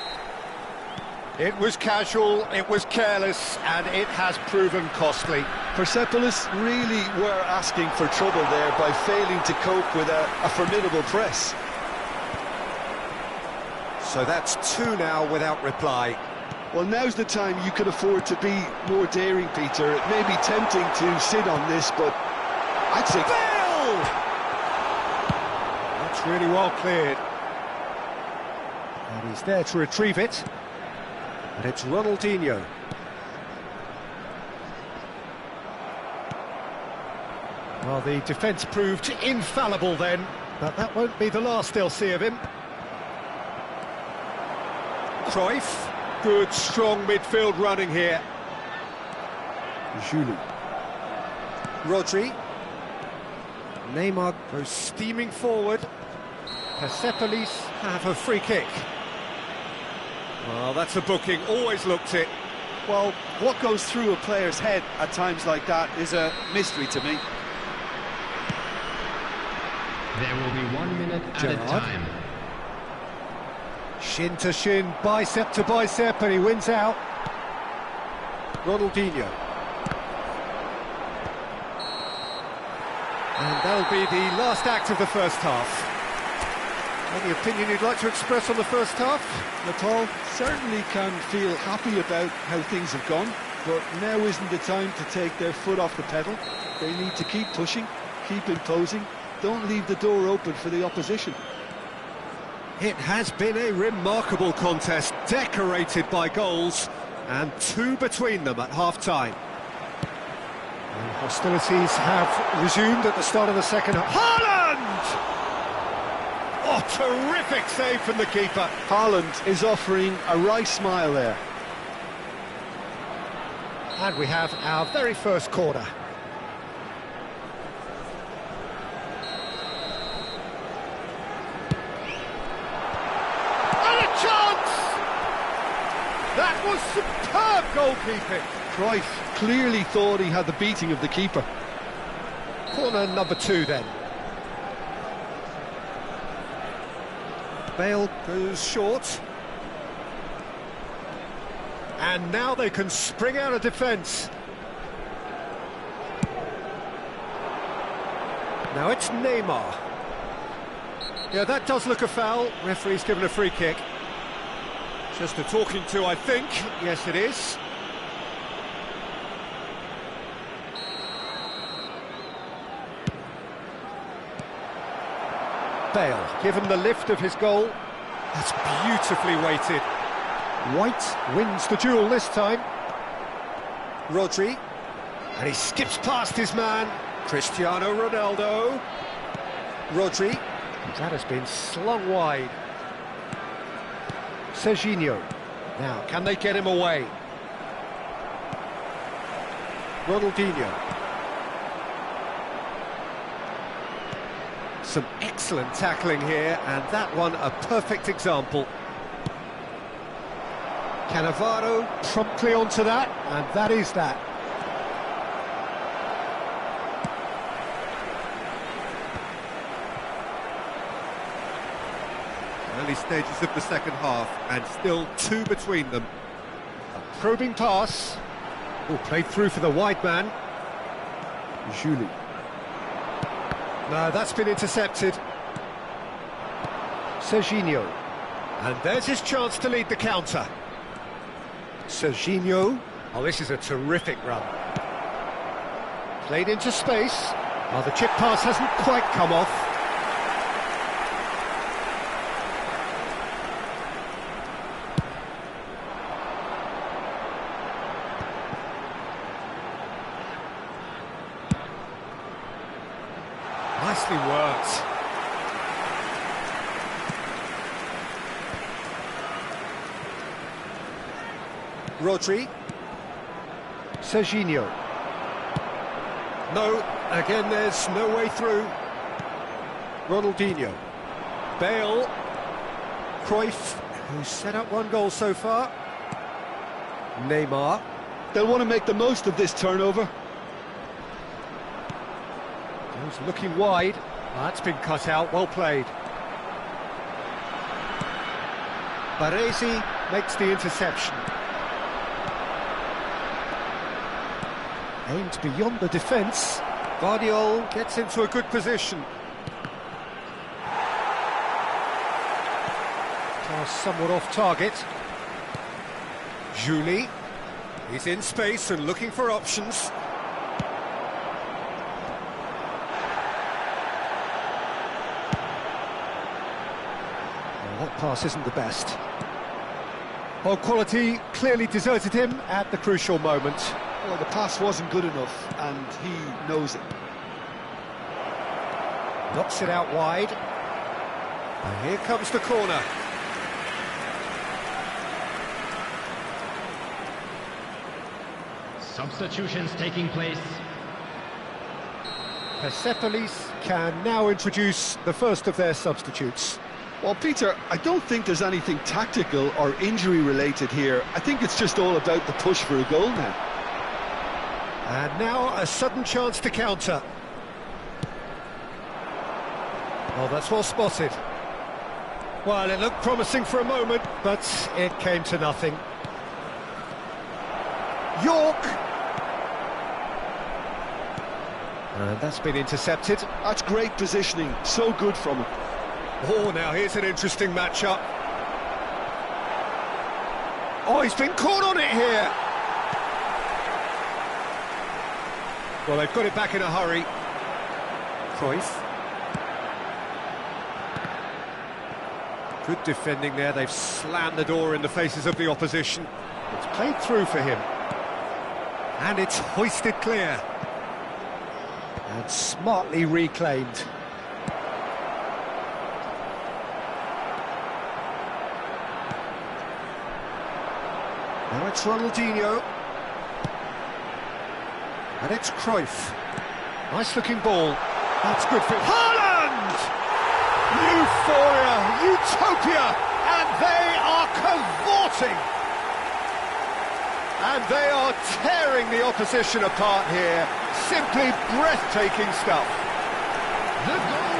It was casual, it was careless, and it has proven costly. Persepolis really were asking for trouble there by failing to cope with a formidable press. So that's two now without reply. Well, now's the time you can afford to be more daring, Peter. It may be tempting to sit on this, but I'd say... Bale! That's really well cleared. And he's there to retrieve it. And it's Ronaldinho. Well, the defence proved infallible then, but that won't be the last they'll see of him. Cruyff. Good, strong midfield running here. Julie. Rodri. Neymar goes steaming forward. Persepolis have a free kick. Well, that's a booking, always looked it. Well, what goes through a player's head at times like that is a mystery to me. There will be 1 minute added time. Shin to shin, bicep to bicep, and he wins out. Ronaldinho. And that'll be the last act of the first half. Any opinion you'd like to express on the first half? Nepal certainly can feel happy about how things have gone, but now isn't the time to take their foot off the pedal. They need to keep pushing, keep imposing, don't leave the door open for the opposition. It has been a remarkable contest, decorated by goals, and two between them at half-time. And hostilities have resumed at the start of the second half. Haaland! Oh, terrific save from the keeper. Haaland is offering a wry smile there. And we have our very first corner. That was superb goalkeeping. Cruyff clearly thought he had the beating of the keeper. Corner number 2 then. Bale goes short. And now they can spring out of defence. Now it's Neymar. Yeah, that does look a foul. Referee's given a free kick. Just a talking to, I think. Yes, it is. Bale, given the lift of his goal. That's beautifully weighted. White wins the duel this time. Rodri. And he skips past his man, Cristiano Ronaldo. Rodri. That has been slung wide. Serginho. Now, can they get him away? Ronaldinho. Some excellent tackling here, and that one a perfect example. Cannavaro promptly onto that, and that is that. Early stages of the second half, and still two between them. A probing pass. Oh, played through for the wide man. Julie. No, that's been intercepted. Serginho. And there's his chance to lead the counter. Serginho. Oh, this is a terrific run. Played into space. Oh, the chip pass hasn't quite come off. Nicely worked. Rodri. Serginho. No, again there's no way through. Ronaldinho. Bale. Cruyff, who's set up one goal so far. Neymar. They'll want to make the most of this turnover. He's looking wide. That's been cut out, well played. Baresi makes the interception. Aimed beyond the defence. Guardiola gets into a good position. Pass somewhat off target. Julie. He's in space and looking for options. Well, that pass isn't the best. Well, quality clearly deserted him at the crucial moment. Well, the pass wasn't good enough, and he knows it. Knocks it out wide. And here comes the corner. Substitutions taking place. Persepolis can now introduce the first of their substitutes. Well, Peter, I don't think there's anything tactical or injury-related here. I think it's just all about the push for a goal now. And now a sudden chance to counter. Oh, that's well spotted. Well, it looked promising for a moment, but it came to nothing. York! And that's been intercepted. That's great positioning, so good from him. Oh, now here's an interesting matchup. Oh, he's been caught on it here. Well, they've got it back in a hurry. Cruyff. Good defending there. They've slammed the door in the faces of the opposition. It's played through for him. And it's hoisted clear. And smartly reclaimed. Now it's Ronaldinho. And it's Cruyff. Nice looking ball. That's good for Haaland! Euphoria, utopia, and they are cavorting. And they are tearing the opposition apart here. Simply breathtaking stuff. The goal